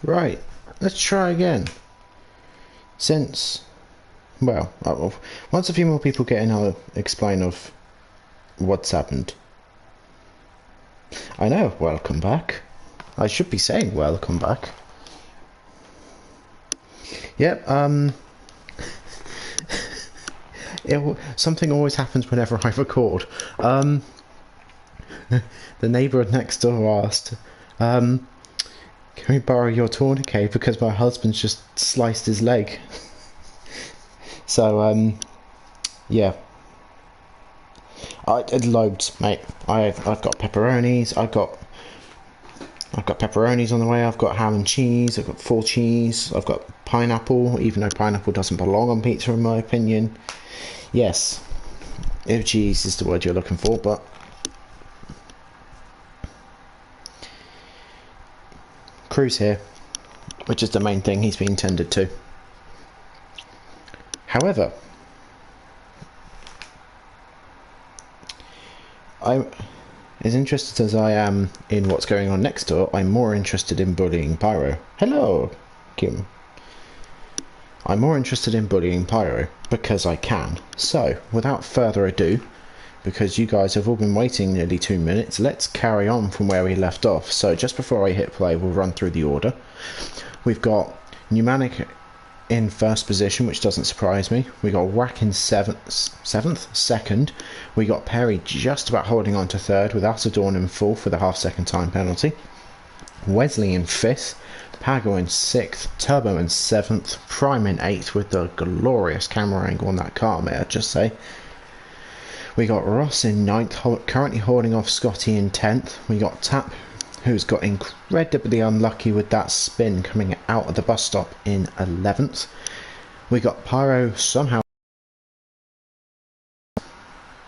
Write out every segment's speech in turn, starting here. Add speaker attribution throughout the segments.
Speaker 1: Right, let's try again. Since, well, once a few more people get in, I'll explain of what's happened. I know, welcome back. I should be saying welcome back. Yep, something always happens whenever I record. The neighbour next door asked, can we borrow your tourniquet because my husband's just sliced his leg. So, yeah. I did loads, mate. I've got pepperonis, I've got pepperonis on the way, I've got ham and cheese, I've got full cheese, I've got pineapple, even though pineapple doesn't belong on pizza in my opinion. Yes, if cheese is the word you're looking for, but Crew's here, which is the main thing he's been tended to. However, as interested as I am in what's going on next door, I'm more interested in bullying Pyro. Hello, Kim. I'm more interested in bullying Pyro because I can. So, without further ado, because you guys have all been waiting nearly 2 minutes, let's carry on from where we left off. So, just before I hit play, we'll run through the order. We've got Pneumatic in first position, which doesn't surprise me. We got Whack in seventh, second. We got Perry just about holding on to third, with Atadorn in fourth with a half-second time penalty. Wesley in fifth, Pago in sixth, Turbo in seventh, Prime in eighth with the glorious camera angle on that car, may I just say. We got Ross in ninth, currently holding off Scotty in 10th. We got Tap, who's got incredibly unlucky with that spin coming out of the bus stop, in 11th. We got Pyro somehow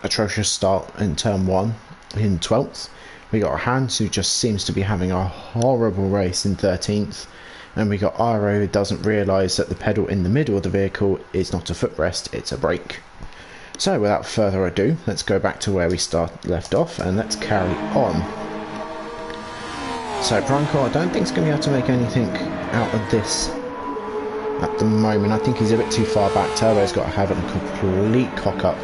Speaker 1: atrocious start in turn 1 in 12th. We got Hans, who just seems to be having a horrible race, in 13th. And we got Aero, who doesn't realise that the pedal in the middle of the vehicle is not a footrest, it's a brake. So without further ado, let's go back to where we left off and let's carry on. So Franco, I don't think he's going to be able to make anything out of this at the moment. I think he's a bit too far back. Turbo's got to have a complete cock up.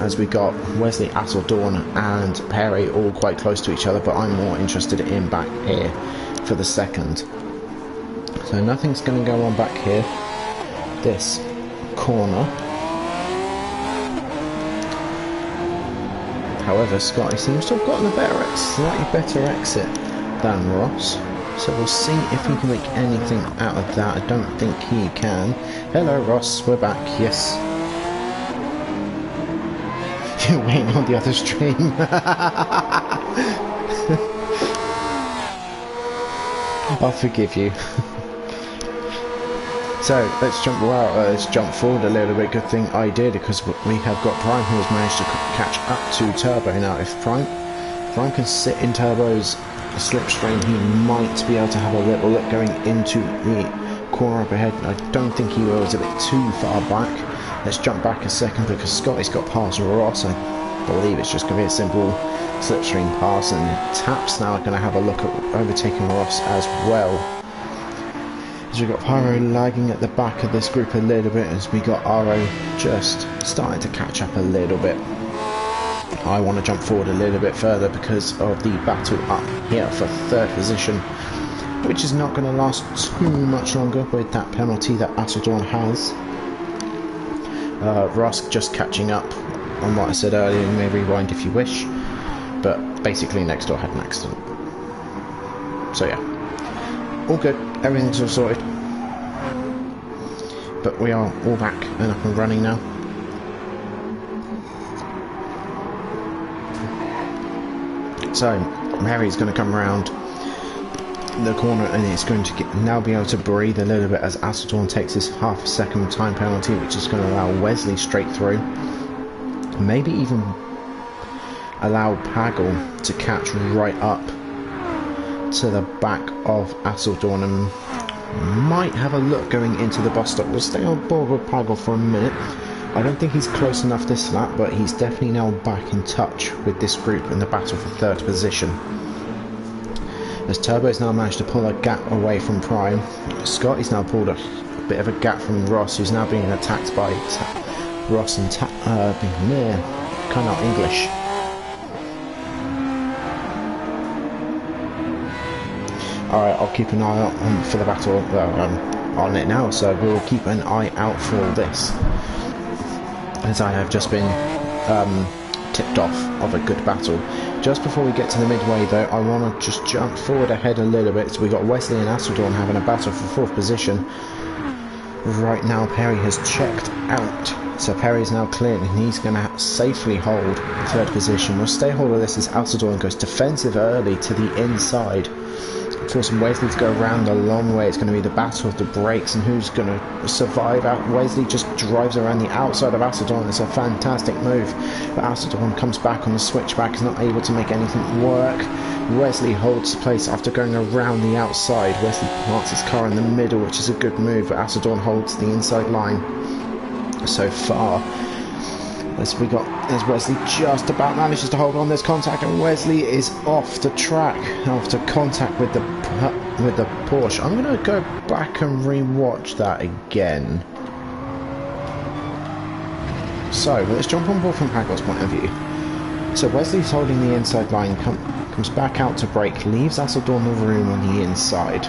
Speaker 1: As we got Wesley, Asseldorn and Perry all quite close to each other, but I'm more interested in back here for the second. So nothing's going to go on back here. This corner. However, Scotty seems to have gotten a slightly better exit than Ross. So we'll see if he can make anything out of that. I don't think he can. Hello Ross, we're back, yes. You're waiting on the other stream. I'll forgive you. So let's jump forward a little bit. Good thing I did, because we have got Prime, who has managed to catch up to Turbo. Now if Prime can sit in Turbo's slipstream, he might be able to have a little look going into the corner up ahead. I don't think he will. It's a bit too far back. Let's jump back a second, because Scotty's got past Ross. I believe it's just going to be a simple slipstream pass, and Taps now are going to have a look at overtaking Ross as well. As we got Pyro lagging at the back of this group a little bit, as we got Aero just starting to catch up a little bit. I want to jump forward a little bit further because of the battle up here for third position, which is not going to last too much longer with that penalty that Asseldorn has. Ross just catching up on what I said earlier. You may rewind if you wish, but basically next door had an accident. So yeah, all good, everything's all sorted, but we are all back and up and running now. So Mary's going to come around the corner, and it's going to now be able to breathe a little bit as Asseldorn takes his half-second time penalty, which is going to allow Wesley straight through, maybe even allow Pagel to catch right up to the back of Asseldorn, and might have a look going into the bus stop. We'll stay on board with Pagel for a minute. I don't think he's close enough this lap, but he's definitely now back in touch with this group in the battle for third position. as Turbo's now managed to pull a gap away from Prime. Scotty's now pulled a bit of a gap from Ross, who's now being attacked by Ross and kind of English. Alright, I'll keep an eye out for the battle on it now, so we'll keep an eye out for this, as I have just been tipped off of a good battle. Just before we get to the midway though, I want to just jump forward ahead a little bit. So we got Wesley and Astrodorn having a battle for 4th position. Right now Perry has checked out, so Perry's now cleared and he's going to safely hold 3rd position. We'll stay hold of this as Astrodorn goes defensive early to the inside, forcing Wesley to go around a long way. It's going to be the battle of the brakes and who's going to survive out. Wesley just drives around the outside of Astrodorn. It's a fantastic move, but Astrodorn comes back on the switchback, is not able to make anything work. Wesley holds place after going around the outside. Wesley plants his car in the middle, which is a good move, but Astrodorn holds the inside line so far. As Wesley just about manages to hold on, there's contact and Wesley is off the track after contact with the Porsche. I'm going to go back and re-watch that again. So let's jump on board from Pagel's point of view. So Wesley's holding the inside line, comes back out to brake, leaves Astrodorn the room on the inside.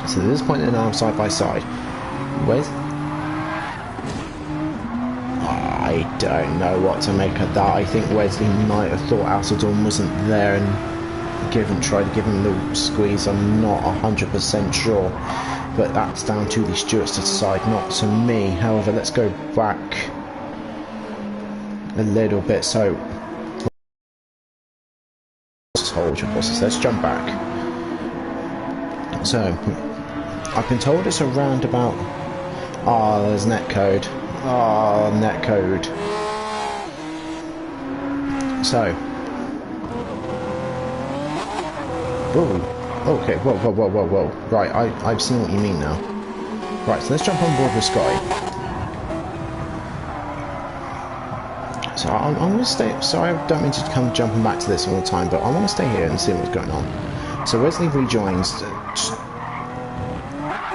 Speaker 1: So at this point they're now side by side. I don't know what to make of that. I think Wesley might have thought Astrodorn wasn't there and tried to give him a little squeeze. I'm not 100% sure, but that's down to the stewards to decide, not to me. However, let's go back a little bit. So hold your horses. Let's jump back. So I've been told it's around about there's netcode. Netcode. So. Whoa. Okay, whoa. Right, I've seen what you mean now. Right, so let's jump on board with Scotty. So I'm going to stay. Sorry, I don't mean to come jumping back to this all the time, but I want to stay here and see what's going on. So Wesley rejoins.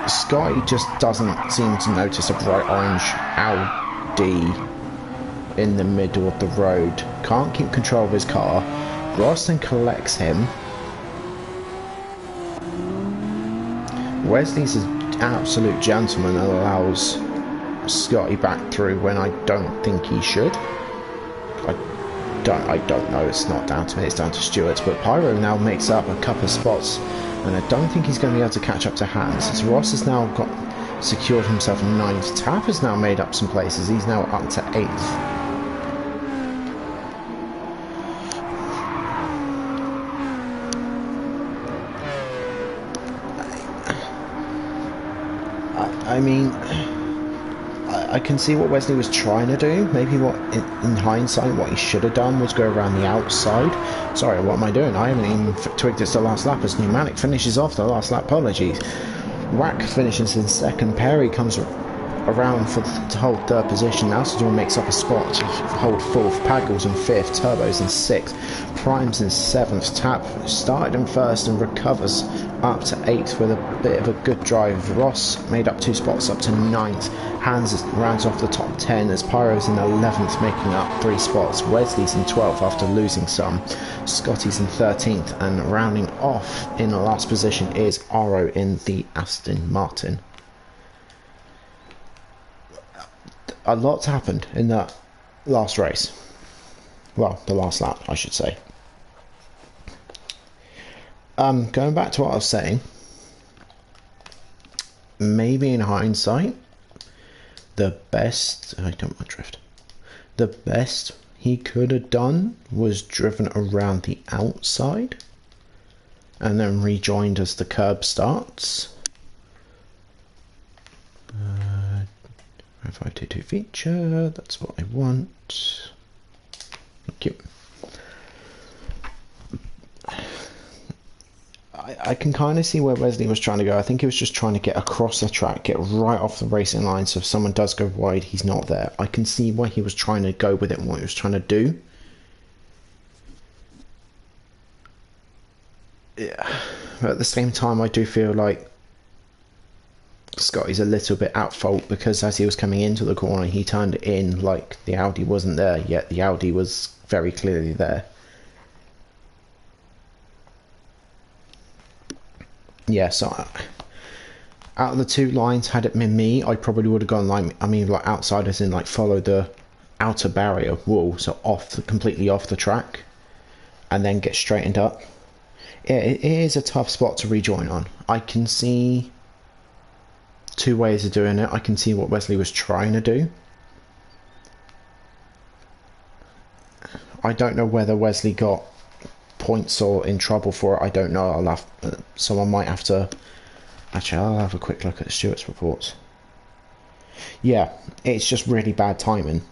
Speaker 1: Scotty just doesn't seem to notice a bright orange Audi in the middle of the road. Can't keep control of his car. Ross then collects him. Wesley's an absolute gentleman and allows Scotty back through when I don't think he should. I don't know, it's not down to me, it's down to Stewart's, but Pyro now makes up a couple of spots and I don't think he's going to be able to catch up to Hans. As Ross has now secured himself 9th. Tap has now made up some places, he's now up to 8th. I mean, I can see what Wesley was trying to do. Maybe in hindsight, what he should have done was go around the outside. Sorry, what am I doing? I haven't even twigged it's the last lap as Pneumatic finishes off the last lap. Apologies. Whack finishes in 2nd. Perry comes around to hold 3rd position. Astrodorn makes up a spot to hold 4th. Pagels in 5th. Turbos in 6th. Prime's in 7th. Tap started in 1st and recovers up to 8th with a bit of a good drive. Ross made up 2 spots up to 9th. Hans rounds off the top 10 as Pyro's in 11th, making up 3 spots. Wesley's in 12th after losing some. Scotty's in 13th, and rounding off in the last position is Aero in the Aston Martin. A lot's happened in that last race. Well, the last lap, I should say. Going back to what I was saying, maybe in hindsight, the best he could have done was driven around the outside and then rejoined as the curb starts. 522 feature, that's what I want. Thank you. I can kind of see where Wesley was trying to go. I think he was just trying to get across the track, get right off the racing line, so if someone does go wide, he's not there. I can see where he was trying to go with it and what he was trying to do. Yeah, but at the same time, I do feel like Scotty's a little bit at fault because as he was coming into the corner, he turned it in like the Audi wasn't there, yet the Audi was very clearly there. Yeah, so out of the two lines, had it been me, I probably would have gone like, I mean, like outside as in like follow the outer barrier wall, so completely off the track, and then get straightened up. Yeah, it is a tough spot to rejoin on. I can see two ways of doing it. I can see what Wesley was trying to do. I don't know whether Wesley got points or in trouble for it. I don't know. Someone might have to. Actually, I'll have a quick look at Stuart's reports. Yeah, it's just really bad timing.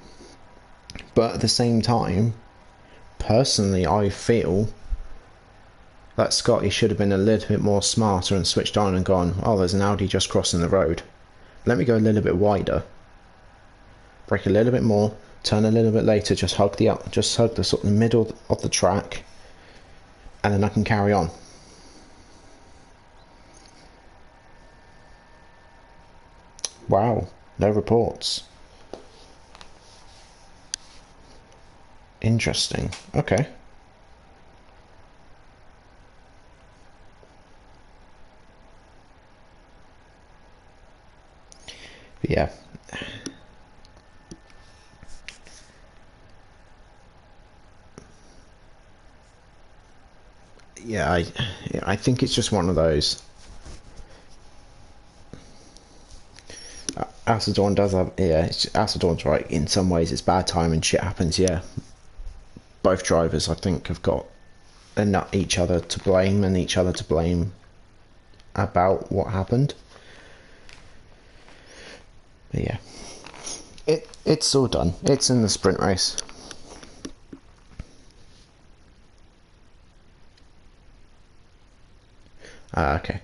Speaker 1: But at the same time, personally, I feel that Scotty should have been a little bit more smarter and switched on and gone, oh, there's an Audi just crossing the road. Let me go a little bit wider. Brake a little bit more, turn a little bit later, just hug the sort of middle of the track, and then I can carry on. Wow, no reports. Interesting. Okay. But yeah. Yeah, I think it's just one of those. Asadorn does have, yeah, Asadorn's right. In some ways, it's bad time and shit happens. Yeah, both drivers, I think, have got each other to blame and each other to blame about what happened. But yeah, it's all done. It's in the sprint race. Okay.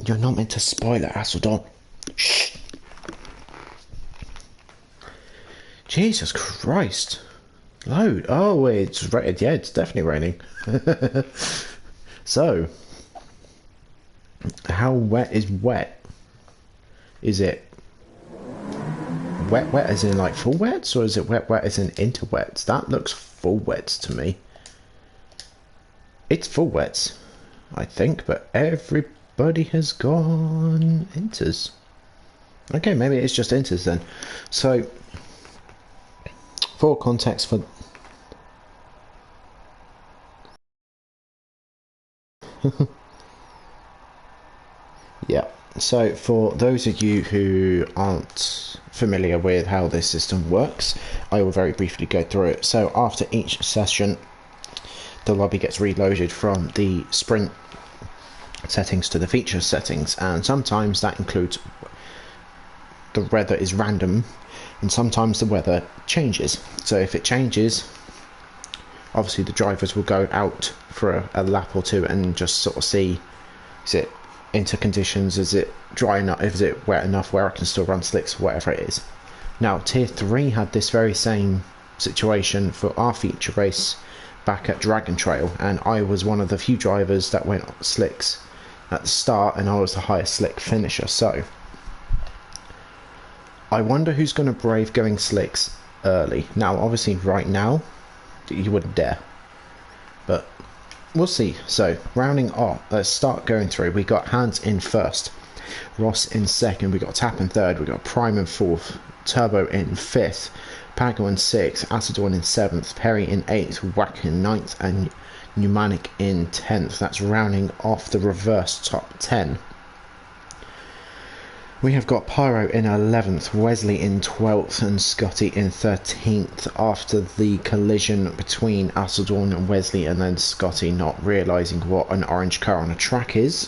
Speaker 1: You're not meant to spoil it, Hasseldon. Shh. Jesus Christ. Load. Oh, it's rated. Yeah, it's definitely raining. So, how wet is wet? Is it wet as in like full wets, or is it wet as in into wets? That looks full wets to me. It's full wets, I think, but everybody has gone inters. Okay, maybe it's just inters then. So, for context for... Yeah, so for those of you who aren't familiar with how this system works, I will very briefly go through it. So after each session, the lobby gets reloaded from the sprint settings to the feature settings, and sometimes that includes the weather is random, and sometimes the weather changes. So if it changes, obviously the drivers will go out for a lap or two and just sort of see, is it into conditions, is it dry enough, is it wet enough where I can still run slicks, whatever it is. Now tier 3 had this very same situation for our feature race back at Dragon Trail, and I was one of the few drivers that went slicks at the start, and I was the highest slick finisher. So I wonder who's going to brave going slicks early. Now obviously right now you wouldn't dare, but we'll see. So rounding off, let's start going through. We got Hans in first, Ross in second, we got Tap in third, we got Prime in fourth, Turbo in fifth, Pago in sixth, Asadorn in seventh, Perry in eighth, Wack in ninth, and Pneumanic in 10th. That's rounding off the reverse top 10. We have got Pyro in 11th, Wesley in 12th, and Scotty in 13th after the collision between Asadorn and Wesley, and then Scotty not realising what an orange car on a track is.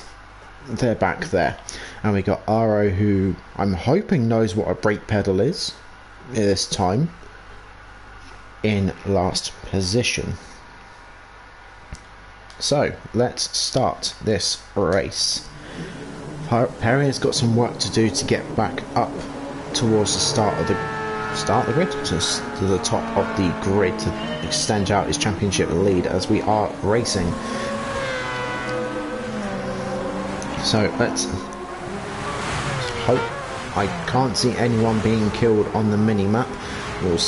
Speaker 1: They're back there. And we got Aero, who I'm hoping knows what a brake pedal is this time, in last position. So let's start this race. Perry has got some work to do to get back up towards the start of the grid, to the top of the grid, to extend out his championship lead as we are racing. So let's hope. I can't see anyone being killed on the mini-map. We'll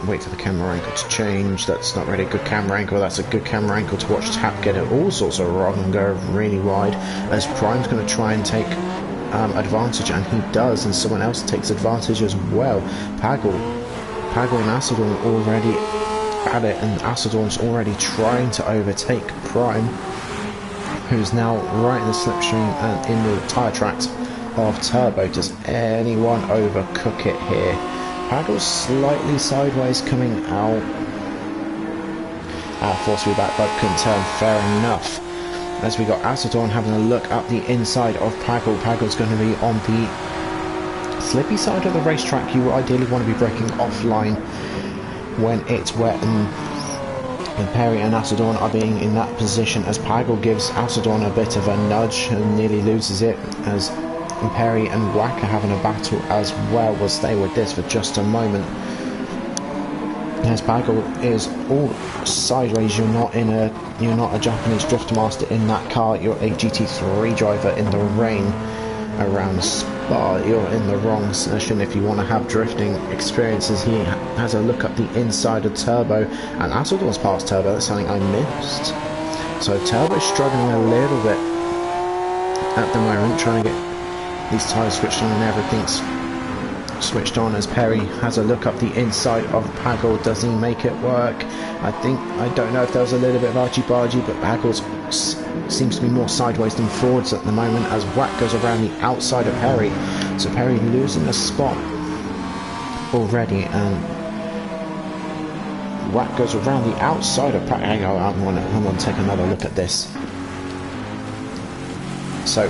Speaker 1: wait for the camera angle to change. That's not really a good camera angle. That's a good camera angle to watch Tap get it all sorts of wrong and go really wide, as Prime's going to try and take advantage, and he does, and someone else takes advantage as well. Pagel and Acidorn already at it, and Acidorn's already trying to overtake Prime, who's now right in the slipstream and in the tyre tracks of Turbo. Does anyone overcook it here? Pagel's slightly sideways coming out. Forced to be back, but couldn't turn, fair enough. As we got Acidorn having a look at the inside of Pagel. Pagel's going to be on the slippy side of the racetrack. You ideally want to be braking offline when it's wet, and Perry and Acidorn are being in that position, as Pagel gives Acidorn a bit of a nudge and nearly loses it, as Perry and Wack are having a battle as well. We'll stay with this for just a moment. As Pagel is all sideways, you're not a Japanese drift master in that car. You're a GT3 driver in the rain around Spa. You're in the wrong session if you want to have drifting experiences. He has a look at the inside of Turbo, and Acidorn's past Turbo. That's something I missed. So Turbo's struggling a little bit at the moment, trying to get these tyres switched on, and everything's switched on as Perry has a look up the inside of Pagel. Does he make it work? I don't know if there was a little bit of argy-bargy, but Pagel seems to be more sideways than forwards at the moment, as Wack goes around the outside of Perry. So Perry losing a spot already, and Wack goes around the outside of Pagel. Hang on, I'm going to take another look at this. So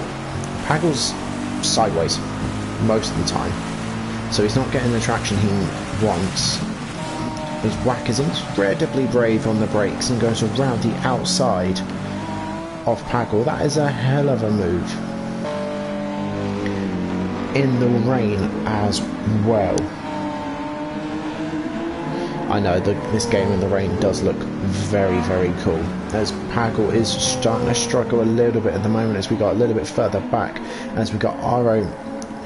Speaker 1: Pagel's sideways most of the time, so he's not getting the traction he wants. His Wack is incredibly brave on the brakes and goes around the outside of Pagel. That is a hell of a move in the rain as well. I know this game in the rain does look very, very cool, as Pagel is starting to struggle a little bit at the moment, as we got a little bit further back, as we got Aero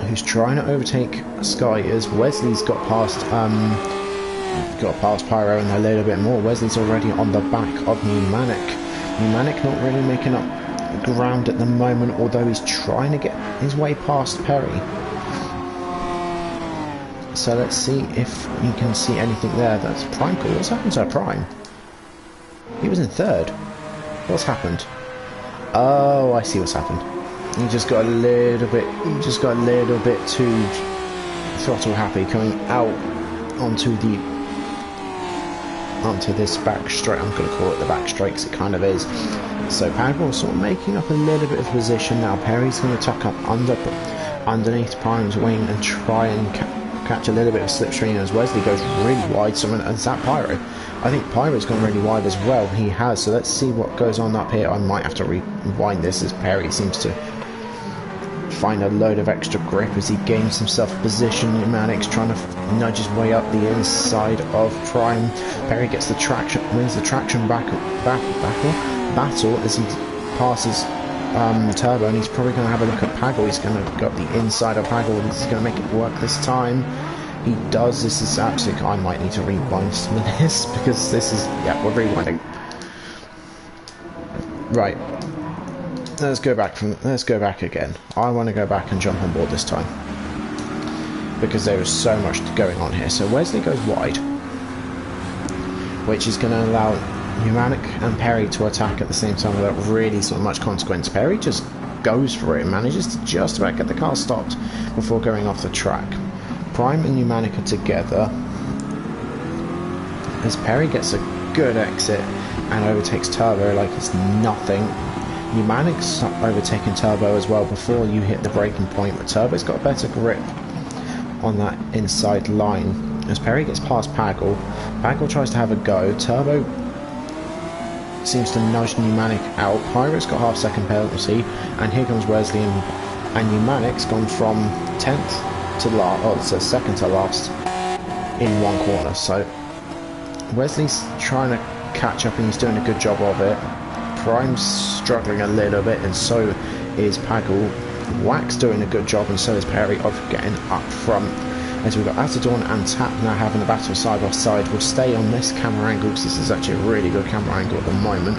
Speaker 1: who's trying to overtake Sky, as Wesley's got past Pyro and a little bit more. Wesley's already on the back of Pneumatic. Pneumatic not really making up ground at the moment, although he's trying to get his way past Perry. So let's see if you can see anything there. That's Prime call. What's happened to Prime? He was in third. What's happened? Oh, I see what's happened. He just got a little bit too throttle happy coming out onto this back straight. I'm going to call it the back straight because it kind of is. So Pagel's sort of making up a little bit of position now. Perry's going to tuck up underneath Prime's wing and try and catch a little bit of slipstream, as Wesley goes really wide. Someone, is that Pyro? I think Pyro's gone really wide as well. He has. So let's see what goes on up here. I might have to rewind this, as Perry seems to find a load of extra grip as he gains himself a position. Pneumatic's trying to nudge his way up the inside of Prime. Perry gets the traction, wins the traction battle as he passes Turbo, and he's probably going to have a look at Pagel. He's going to go up the inside of Pagel, and he's going to make it work this time. He does. This is absolutely... I might need to rewind some of this, because this is... yeah, we're rewinding. Right. Let's go back again. I want to go back and jump on board this time, because there is so much going on here. So Wesley goes wide, which is going to allow Pneumatic and Perry to attack at the same time without really sort of much consequence. Perry just goes for it and manages to just about get the car stopped before going off the track. Prime and Pneumatic are together, as Perry gets a good exit and overtakes Turbo like it's nothing. Pneumatic's overtaking Turbo as well before you hit the braking point, but Turbo's got a better grip on that inside line. As Perry gets past Pagel, Pagel tries to have a go. Turbo seems to nudge Pneumatic out. Pyro's got half second penalty, and here comes Wesley, and Pneumatic's gone from 10th to last, or it's second to last in one corner. So Wesley's trying to catch up and he's doing a good job of it. Prime's struggling a little bit and so is Pagel. Wax doing a good job and so is Perry of getting up front. As we've got Atadorn and Tap now having a battle side by side. We'll stay on this camera angle because this is actually a really good camera angle at the moment.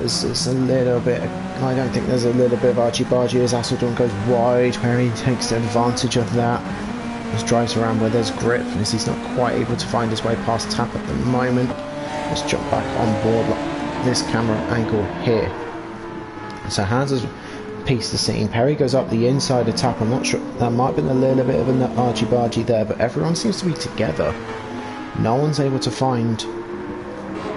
Speaker 1: It's a little bit, I don't think there's a little bit of argy-bargy as Atadorn goes wide. Perry takes advantage of that. Just drives around where there's grip as he's not quite able to find his way past Tap at the moment. Let's jump back on board this camera angle here. So Hans has pieced the scene. Perry goes up the inside of Tap. I'm not sure, that might have been a little bit of an argy-bargy there, but everyone seems to be together. No one's able to find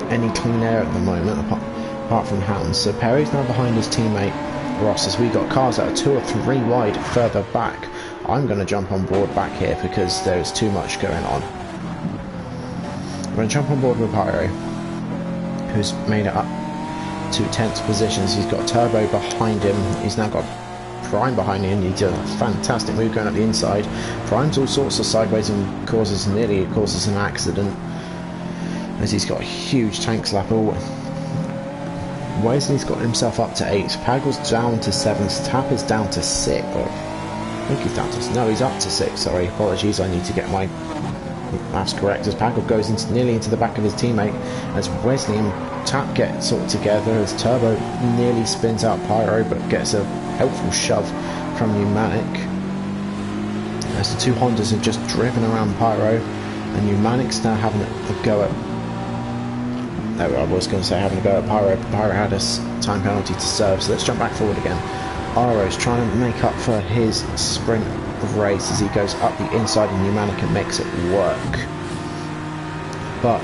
Speaker 1: any clean air at the moment apart from Hans. So Perry's now behind his teammate Ross as we got cars that are 2 or 3 wide further back. I'm going to jump on board back here because there's too much going on. I'm going to jump on board with Pyro, who's made it up to 10th positions. He's got Turbo behind him. He's now got Prime behind him. He did a fantastic move going up the inside. Prime's all sorts of sideways and nearly causes an accident as he's got a huge tank slap. Wesley's got himself up to 8th. Pagel's down to 7th. Tap is down to 6th. I think he's down to... No, he's up to 6th. Sorry, apologies. I need to get my maths correct as Pagel goes nearly into the back of his teammate as Wesley and Tap get sorted together as Turbo nearly spins out Pyro but gets a helpful shove from Pneumatic as the two Hondas have just driven around Pyro and Pneumatic's now having a go at... No, I was going to say having a go at Pyro, but Pyro had a time penalty to serve, so let's jump back forward again. Aero's trying to make up for his sprint race as he goes up the inside and Pneumatic and makes it work. But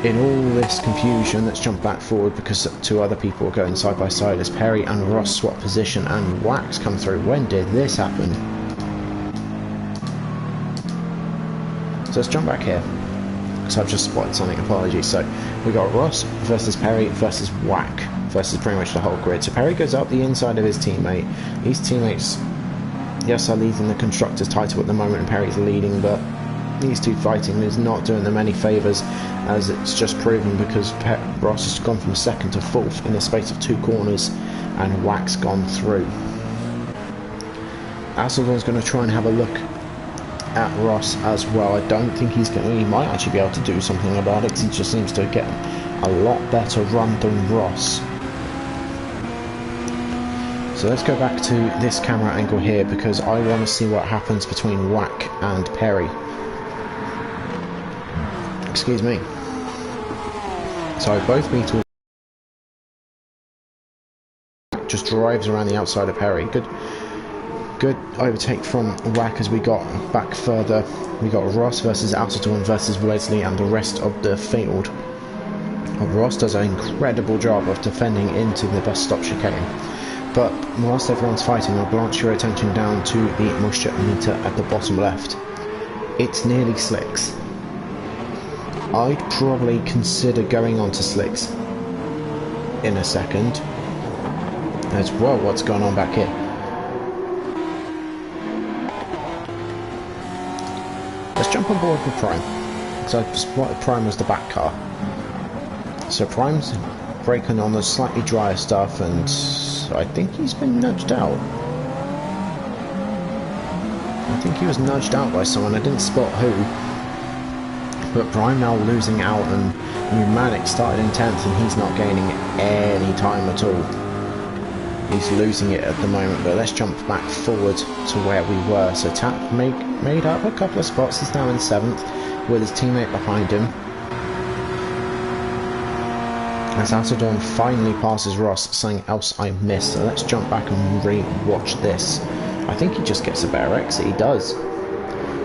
Speaker 1: in all this confusion, let's jump back forward because 2 other people are going side by side as Perry and Ross swap position and Wax come through. When did this happen? So let's jump back here because I've just spotted something, apologies. So we got Ross versus Perry versus Whack versus pretty much the whole grid. So Perry goes up the inside of his teammate. His teammates, yes, are leading the Constructors title at the moment and Perry's leading, but these two fighting is not doing them any favours as it's just proven because Ross has gone from 2nd to 4th in the space of 2 corners and Whack's gone through. Asselborn's going to try and have a look at Ross as well. I don't think he might actually be able to do something about it because he just seems to get a lot better run than Ross. So let's go back to this camera angle here because I want to see what happens between Whack and Perry. Excuse me. So both Beetles just drives around the outside of Perry. Good overtake from Whack as we got back further. We got Ross versus Altidorn versus Wesley and the rest of the field. Ross does an incredible job of defending into the bus stop chicane. But whilst everyone's fighting, I'll glance your attention down to the moisture meter at the bottom left. It's nearly slicks. I'd probably consider going on to slicks in a second. As well, what's going on back here? Let's jump on board with Prime. Because I spotted Prime was the back car. So Prime's braking on the slightly drier stuff and I think he's been nudged out. I think he was nudged out by someone, I didn't spot who. But Prime now losing out and Pneumatic started in 10th and he's not gaining any time at all. He's losing it at the moment, but let's jump back forward to where we were. So Tap made up a couple of spots, he's now in 7th with his teammate behind him. As Altidorn finally passes Ross, something else I missed. So let's jump back and re-watch this. I think he just gets a better exit, he does.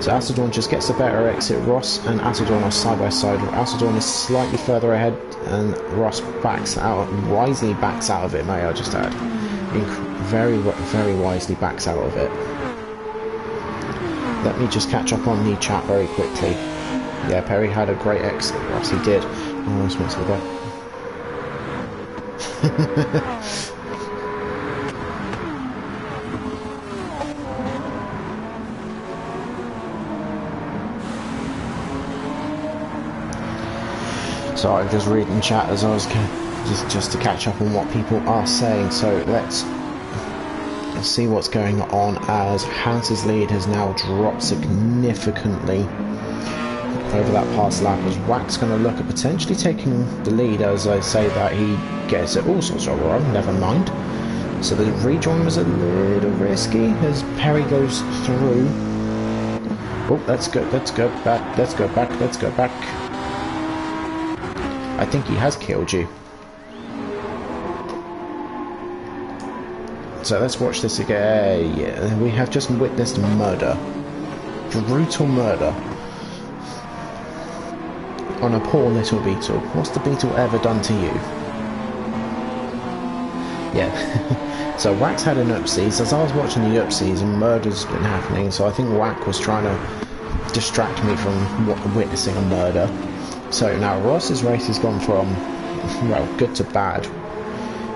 Speaker 1: So Altidorn just gets a better exit. Ross and Altidorn are side by side. Altidorn is slightly further ahead and Ross backs out, wisely backs out of it, may I just add. Very wisely backs out of it. Let me just catch up on the chat very quickly. Yeah, Perry had a great exit. Ross, he did. Oh, I was meant to go. So I'm just reading chat as I was just to catch up on what people are saying. So let's see what's going on, as Hans's lead has now dropped significantly over that past lap, as Wack's going to look at potentially taking the lead, as I say that he gets it all sorts of wrong. Never mind. So the rejoin was a little risky as Perry goes through. Oh, let's go back, let's go back. I think he has killed you. So let's watch this again. Yeah, we have just witnessed murder. Brutal murder. On a poor little beetle. What's the beetle ever done to you? Yeah. So Wack's had an oopsies. As I was watching the oopsies, and murder's been happening, so I think Wack was trying to distract me from witnessing a murder. So now Ross's race has gone from, well, good to bad.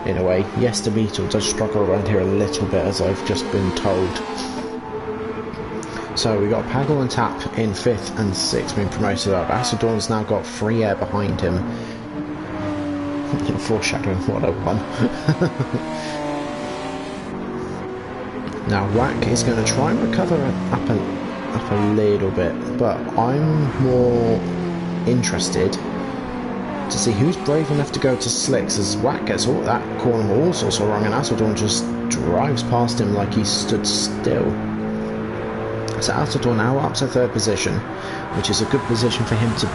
Speaker 1: In a way, yes, the beetle does struggle around here a little bit, as I've just been told. So we got Pagel and Tap in 5th and 6th being promoted up. Asadorn's now got free air behind him. Foreshadowing what I won. Now Wack is going to try and recover up a little bit, but I'm more interested to see who's brave enough to go to slicks, as Wack gets all that corner all sorts of wrong, and Asadorn just drives past him like he stood still. So Asadorn now up to 3rd position, which is a good position for him to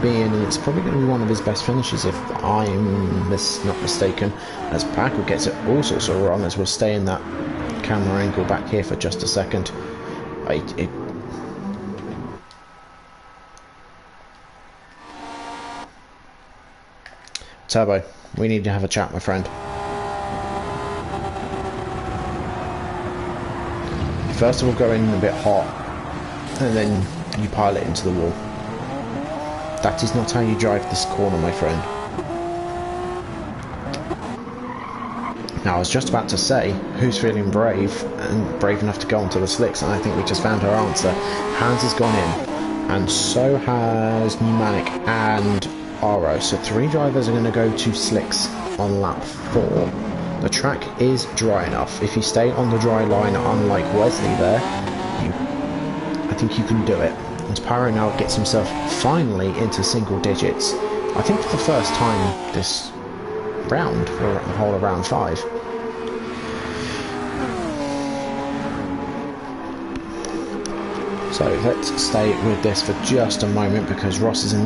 Speaker 1: be in, and it's probably going to be one of his best finishes if I'm not mistaken, as Paco gets it all sorts of wrong, as we'll stay in that camera angle back here for just a second. Turbo, we need to have a chat, my friend. First of all, go in a bit hot, and then you pile it into the wall. That is not how you drive this corner, my friend. Now, I was just about to say, who's feeling brave, and brave enough to go onto the slicks, and I think we just found our answer. Hans has gone in, and so has Pneumatic and Aero. So 3 drivers are going to go to slicks on lap 4. The track is dry enough. If you stay on the dry line, unlike Wesley there, I think you can do it. And Pyro now gets himself finally into single digits. I think for the first time this round, for the whole of round 5. So let's stay with this for just a moment, because Ross is in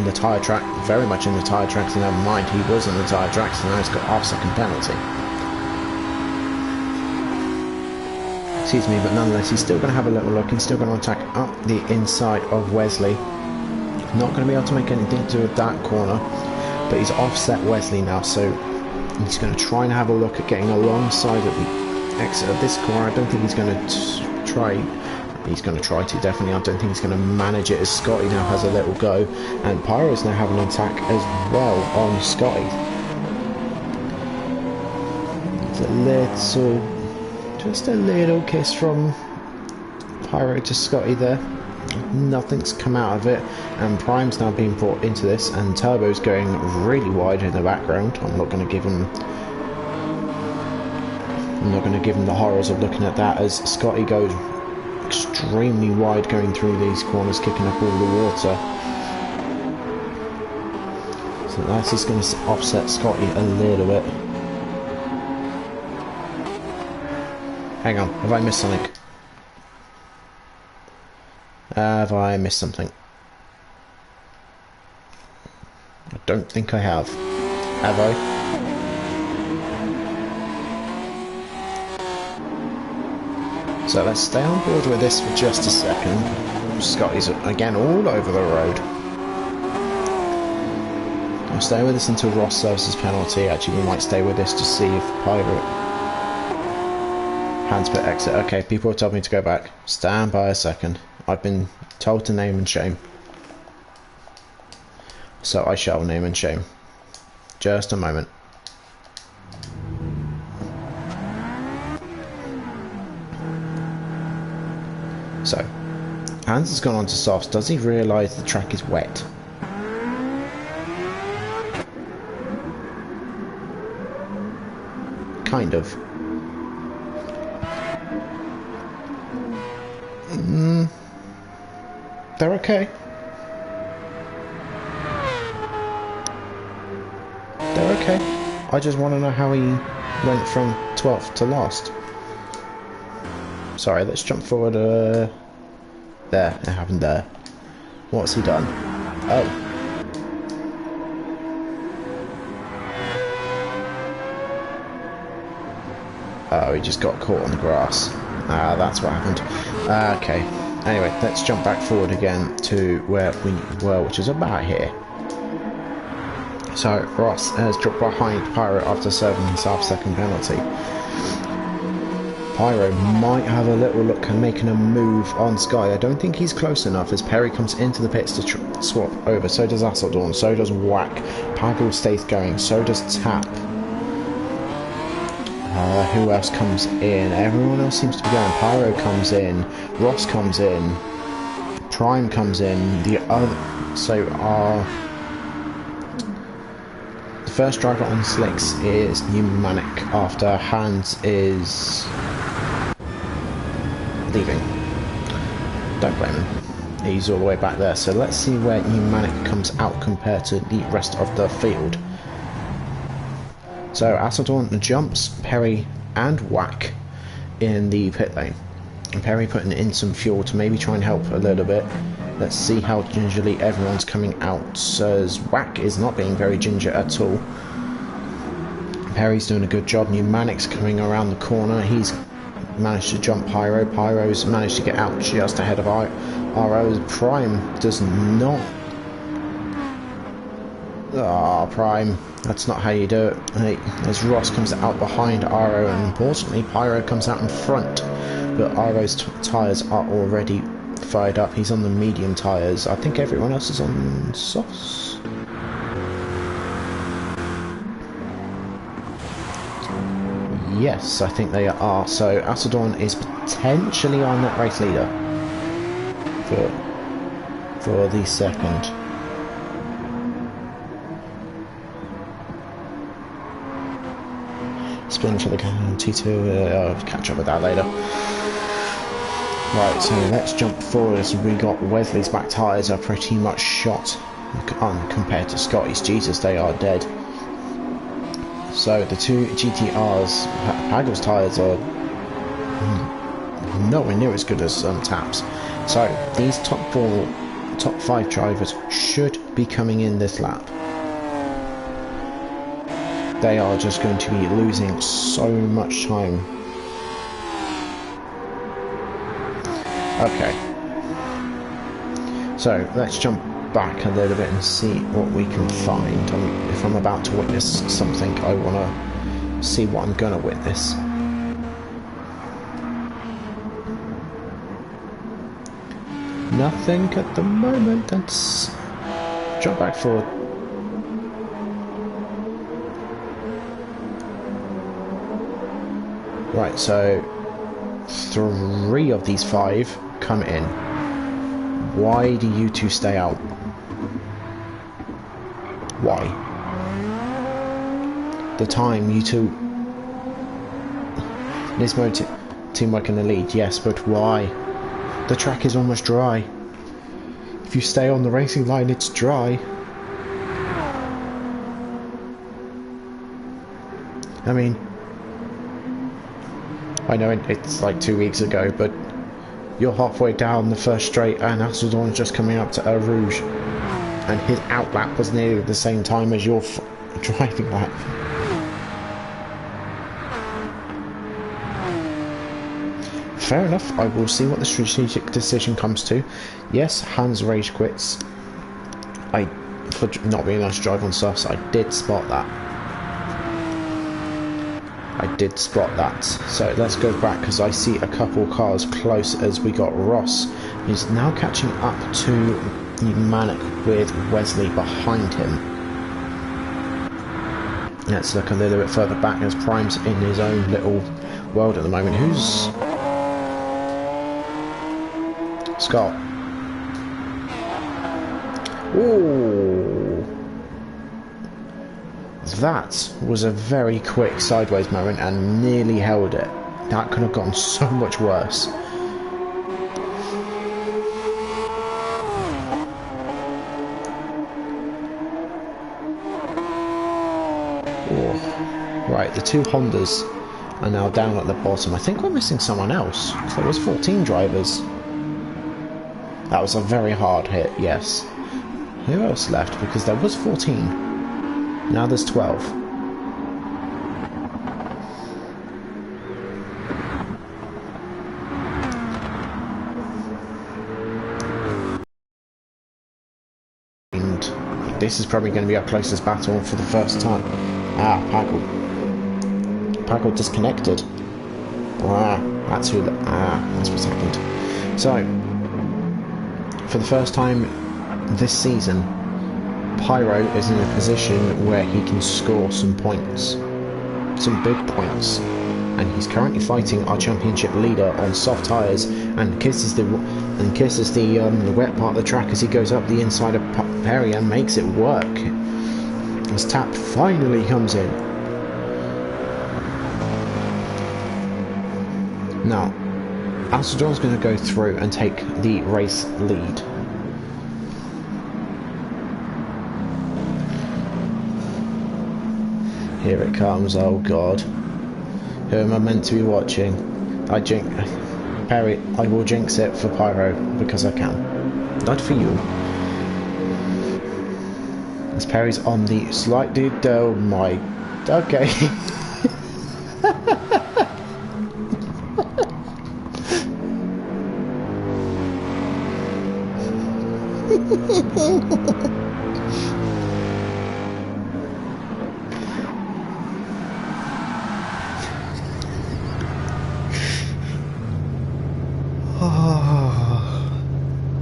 Speaker 1: the tyre track, very much in the tyre tracks, and never mind, he was in the tyre tracks, and now he's got half-second penalty. Excuse me, but nonetheless, he's still going to have a little look. He's still going to attack up the inside of Wesley. Not going to be able to make anything to do with that corner, but he's offset Wesley now, so he's going to try and have a look at getting alongside of the exit of this corner. I don't think he's going to try. He's going to try to, definitely. I don't think he's going to manage it, as Scotty now has a little go, and Pyro's now having an attack as well on Scotty. Just a little kiss from Pyro to Scotty there. Nothing's come out of it, and Prime's now being brought into this, and Turbo's going really wide in the background. I'm not going to give him the horrors of looking at that, as Scotty goes extremely wide going through these corners, kicking up all the water. So that's just going to offset Scotty a little bit. Hang on, have I missed something? Have I missed something? I don't think I have. Have I? So let's stay on board with this for just a second. Scotty's again all over the road. I'll stay with this until Ross serves his penalty. Actually, we might stay with this to see if Pirate hands pit exit. Okay, people have told me to go back. Stand by a second. I've been told to name and shame. So I shall name and shame. Just a moment. So, Hans has gone on to softs. Does he realise the track is wet? kind of. They're okay. They're okay. I just want to know how he went from 12th to last. Sorry, let's jump forward. There, it happened there. What's he done? Oh. Oh, he just got caught on the grass. Ah, that's what happened. Okay. Anyway, let's jump back forward again to where we were, which is about here. So, Ross has dropped behind Pyro after serving his half-second penalty. Pyro might have a little look at making a move on Sky. I don't think he's close enough as Perry comes into the pits to swap over. So does Asseldorn, so does Whack. Pagel stays going, so does Tap. Who else comes in? Everyone else seems to be going. Pyro comes in, Ross comes in, Prime comes in, the first driver on slicks is Pneumatic after Hans is leaving. Don't blame him. He's all the way back there. So let's see where Pneumatic comes out compared to the rest of the field. So Asseldorn jumps Perry and Whack in the pit lane. And Perry putting in some fuel to maybe try and help a little bit. Let's see how gingerly everyone's coming out. So Whack is not being very ginger at all. Perry's doing a good job. Pneumatic's coming around the corner. He's managed to jump Pyro. Pyro's managed to get out just ahead of Aero. Prime does not. Ah, Prime. That's not how you do it. Hey, as Ross comes out behind Aero, and importantly, Pyro comes out in front. But Aero's tyres are already fired up. He's on the medium tyres. I think everyone else is on softs. Yes, I think they are. So Asseldorn is potentially on that race leader for the second. Spin for the T2. I'll catch up with that later. Right, so let's jump forward as we got Wesley's back tyres are pretty much shot compared to Scotty's. Jesus, they are dead. So the two GTRs, Pagel's tyres are nowhere near as good as Tap's. So these top 5 drivers should be coming in this lap. They are just going to be losing so much time. Okay. So let's jump back a little bit and see what we can find. If I'm about to witness something, I want to see what I'm going to witness. Nothing at the moment. Let's jump back forward. Right, so 3 of these 5 come in. Why do you two stay out? Why? The time you two... Nismo teamwork in the lead, yes, but why? The track is almost dry. If you stay on the racing line, it's dry. I mean... I know it's like 2 weeks ago, but you're halfway down the first straight and Asseldorn's just coming up to Eau Rouge. And his out lap was nearly the same time as your driving lap. Fair enough, I will see what the strategic decision comes to. Yes, Hans rage quits. For not being able to drive on softs, I did spot that. So let's go back because I see a couple cars close as we got Ross. He's now catching up to Pneumatic with Wesley behind him. Let's look a little bit further back as Prime's in his own little world at the moment. Who's... Scott. Ooh. That was a very quick sideways moment and nearly held it. That could have gone so much worse. Oh. Right, the two Hondas are now down at the bottom. I think we're missing someone else. There was 14 drivers. That was a very hard hit, yes. Who else left? Because there was 14. Now there's 12. And this is probably going to be our closest battle for the first time. Ah, Packle disconnected. Ah, that's what's happened. So, for the first time this season, Pyro is in a position where he can score some points, some big points, and he's currently fighting our championship leader on soft tyres and kisses the wet part of the track as he goes up the inside of Perry and makes it work. As Tap finally comes in. Now, Alcedron's going to go through and take the race lead. Here it comes, oh god. Who am I meant to be watching? Perry, I will jinx it for Pyro, because I can. Not for you. As Perry's on the slightly... oh my... okay.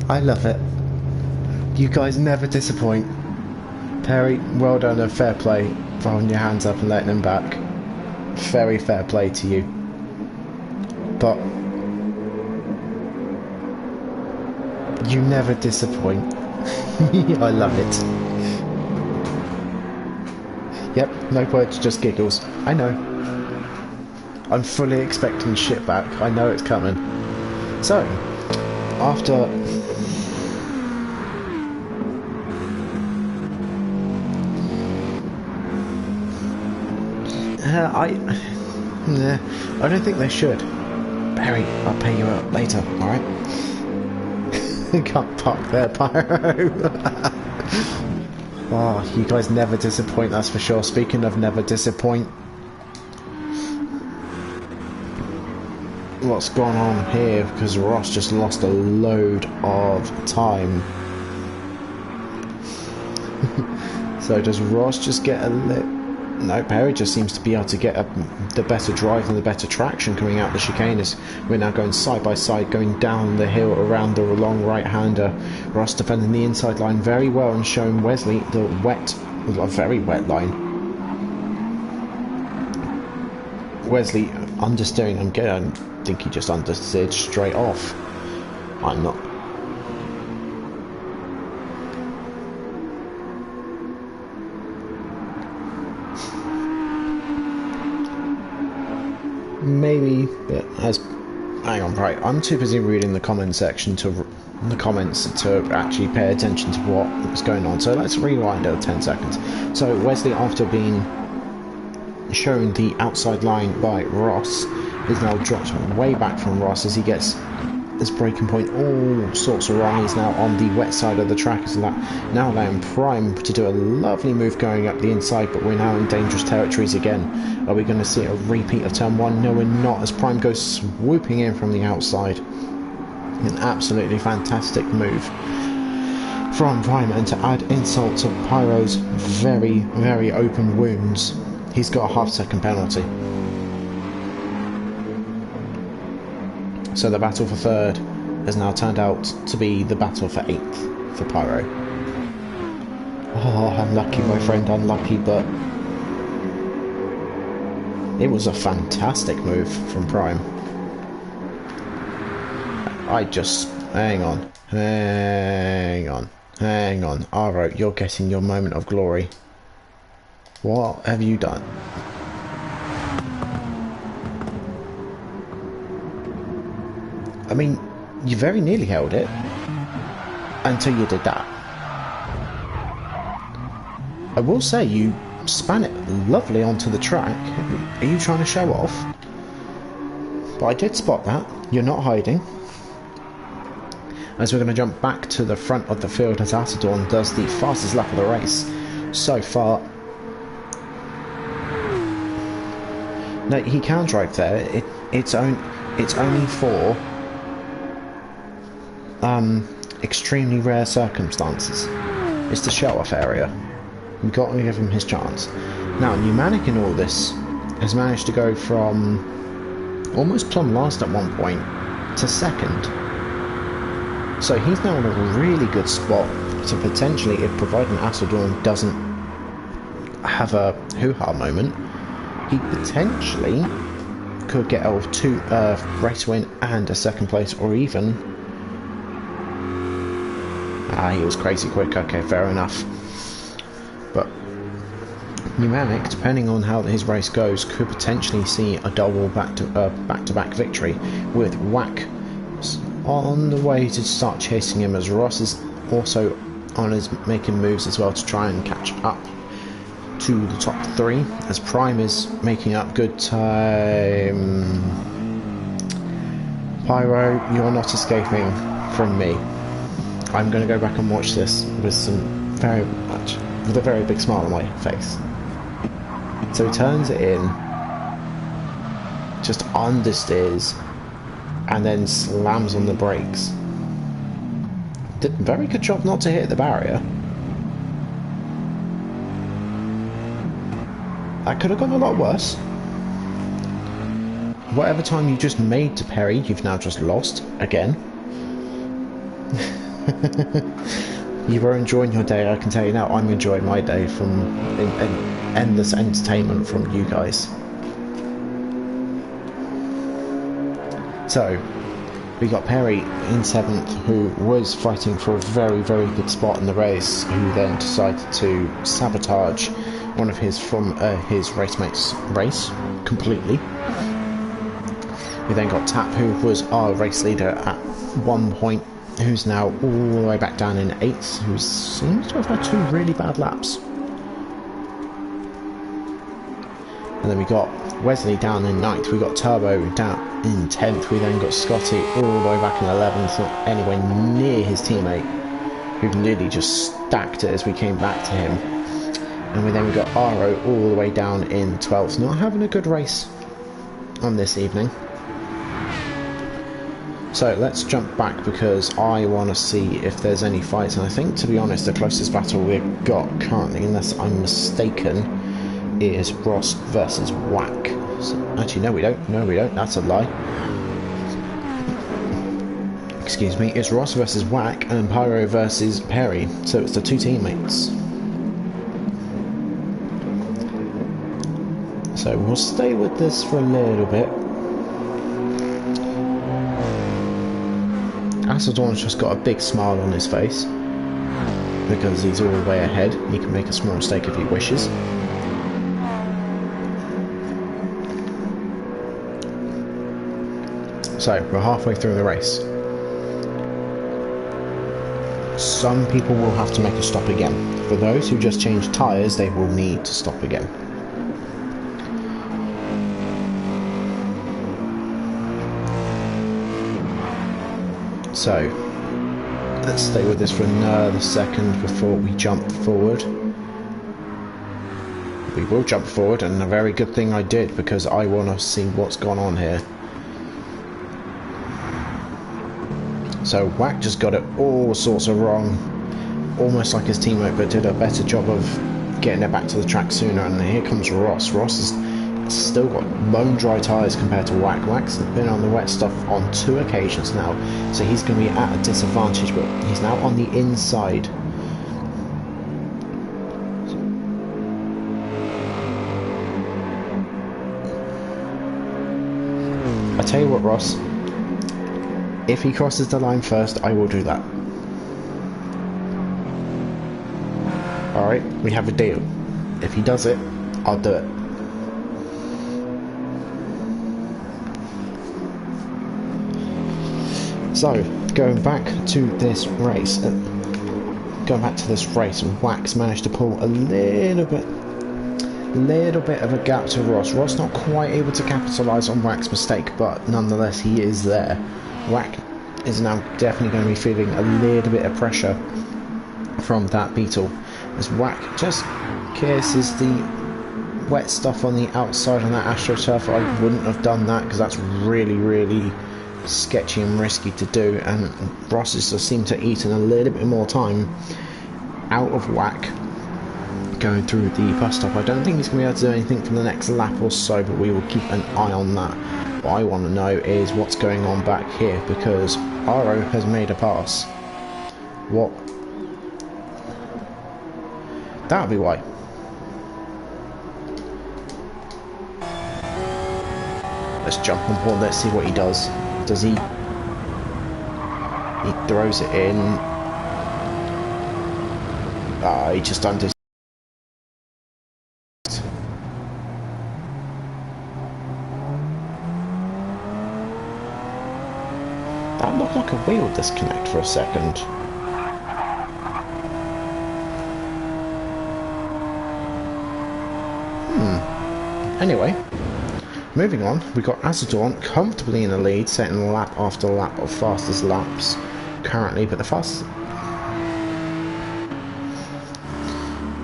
Speaker 1: I love it. You guys never disappoint. Perry, well done and fair play for holding your hands up and letting him back. Very fair play to you. But you never disappoint. I love it. Yep, no words, just giggles. I know. I'm fully expecting shit back. I know it's coming. So, after... I don't think they should. Barry, I'll pay you out later, alright? Can't park there, Pyro. Oh, you guys never disappoint, that's for sure. Speaking of never disappoint, what's going on here? Because Ross just lost a load of time. So does Ross just get a lip? No, Perry just seems to be able to get the better drive and the better traction coming out the chicane as we're now going side by side, going down the hill around the long right-hander. Ross defending the inside line very well and showing Wesley the very wet line. Wesley understeering. I think he just understeered straight off. I'm not. Maybe, but hang on, right, I'm too busy reading the comments to actually pay attention to what's going on, so let's rewind at 10 seconds. So Wesley, after being shown the outside line by Ross, is now dropped way back from Ross as he gets this braking point all sorts of wrong. He's now on the wet side of the track, is now allowing Prime to do a lovely move going up the inside, but we're now in dangerous territories again. Are we going to see a repeat of turn 1? No, we're not, as Prime goes swooping in from the outside. An absolutely fantastic move from Prime, and to add insult to Pyro's very, very open wounds, he's got a half-second penalty. So the battle for third has now turned out to be the battle for 8th for Pyro. Oh, unlucky, my friend, unlucky, but it was a fantastic move from Prime. Hang on. Aero, you're getting your moment of glory. What have you done? I mean, you very nearly held it until you did that. I will say you span it lovely onto the track. Are you trying to show off? But I did spot that. You're not hiding. As we're going to jump back to the front of the field as Atadorn does the fastest lap of the race so far. No, he can drive there. It's only for extremely rare circumstances. It's the show-off area. We've got to give him his chance. Now, Pneumatic in all this has managed to go from almost plumb last at one point to second. So he's now in a really good spot to potentially, if providing Atadorn doesn't have a hoo-ha moment, he potentially could get a race win and a second place, or even... he was crazy quick, okay, fair enough. But Pneumatic, depending on how his race goes, could potentially see a double back-to-back victory, with Whack on the way to start chasing him, as Ross is also on his making moves as well to try and catch up to the top three, as Prime is making up good time. Pyro, you're not escaping from me. I'm going to go back and watch this with a very big smile on my face. So he turns it in, just understeers, and then slams on the brakes. Did a very good job not to hit the barrier. That could have gone a lot worse. Whatever time you just made to Perry, you've now just lost again. You were enjoying your day, I can tell you now. I'm enjoying my day from endless entertainment from you guys. So, we got Perry in 7th, who was fighting for a very, very good spot in the race, who then decided to sabotage one of his racemates' race completely. We then got Tap, who was our race leader at one point, who's now all the way back down in 8th, who seems to have had 2 really bad laps. And then we got Wesley down in 9th, we got Turbo down in 10th, we then got Scotty all the way back in 11th, not anywhere near his teammate, who nearly just stacked it as we came back to him. And then we got Aero all the way down in 12th, not having a good race on this evening. So let's jump back, because I want to see if there's any fights, and I think, to be honest, the closest battle we've got currently, unless I'm mistaken, is Ross versus Whack. So, actually, no we don't, that's a lie. Excuse me, it's Ross versus Whack and Pyro versus Perry, so it's the 2 teammates. So we'll stay with this for a little bit. Atadorn's just got a big smile on his face, because he's all the way ahead. He can make a small mistake if he wishes. So, we're halfway through the race. Some people will have to make a stop again. For those who just changed tyres, they will need to stop again. So, let's stay with this for another second before we jump forward. We will jump forward, and a very good thing I did, because I want to see what's gone on here. So Whack just got it all sorts of wrong, almost like his teammate, but did a better job of getting it back to the track sooner. And here comes Ross. Ross has still got bone dry tyres compared to Whack. Whack's been on the wet stuff on 2 occasions now, so he's going to be at a disadvantage, but he's now on the inside. I tell you what, Ross, if he crosses the line first, I will do that. Alright, we have a deal. If he does it, I'll do it. So, going back to this race, Wax managed to pull a little bit of a gap to Ross. Ross not quite able to capitalise on Wax's mistake, but nonetheless he is there. Wax is now definitely going to be feeling a little bit of pressure from that Beetle, as Wax just kisses the wet stuff on the outside on that AstroTurf. I wouldn't have done that because that's really sketchy and risky to do, and Ross has just seemed to eat in a little bit more time out of whack going through the bus stop. I don't think he's going to be able to do anything for the next lap or so, but we will keep an eye on that. What I want to know is what's going on back here, because Aero has made a pass. What? That'll be why. Let's jump on board, let's see what he does. Does he? He throws it in. He just undid. That looked like a wheel disconnect for a second. Anyway. Moving on, we got Azadorn comfortably in the lead, setting lap after lap of fastest laps currently, but the fastest...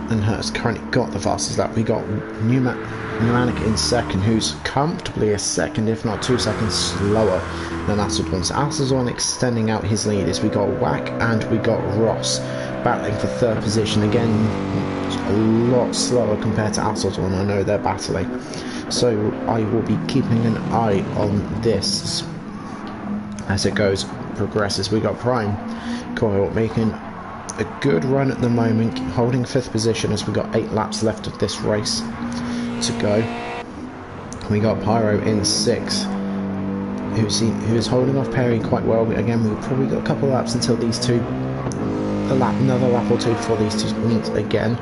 Speaker 1: and has currently got the fastest lap. We got Pneumatic in second, who's comfortably a second, if not 2 seconds slower than Azadorn. So Azadorn extending out his lead as we got Whack and we got Ross battling for third position. Again, a lot slower compared to Azadorn. I know they're battling. So I will be keeping an eye on this as it progresses. We got Prime Coil making a good run at the moment, holding 5th position as we got 8 laps left of this race to go. We got Pyro in 6th, who's holding off Perry quite well. But again, we've probably got a couple of laps until these two, another lap or two before these two meet again.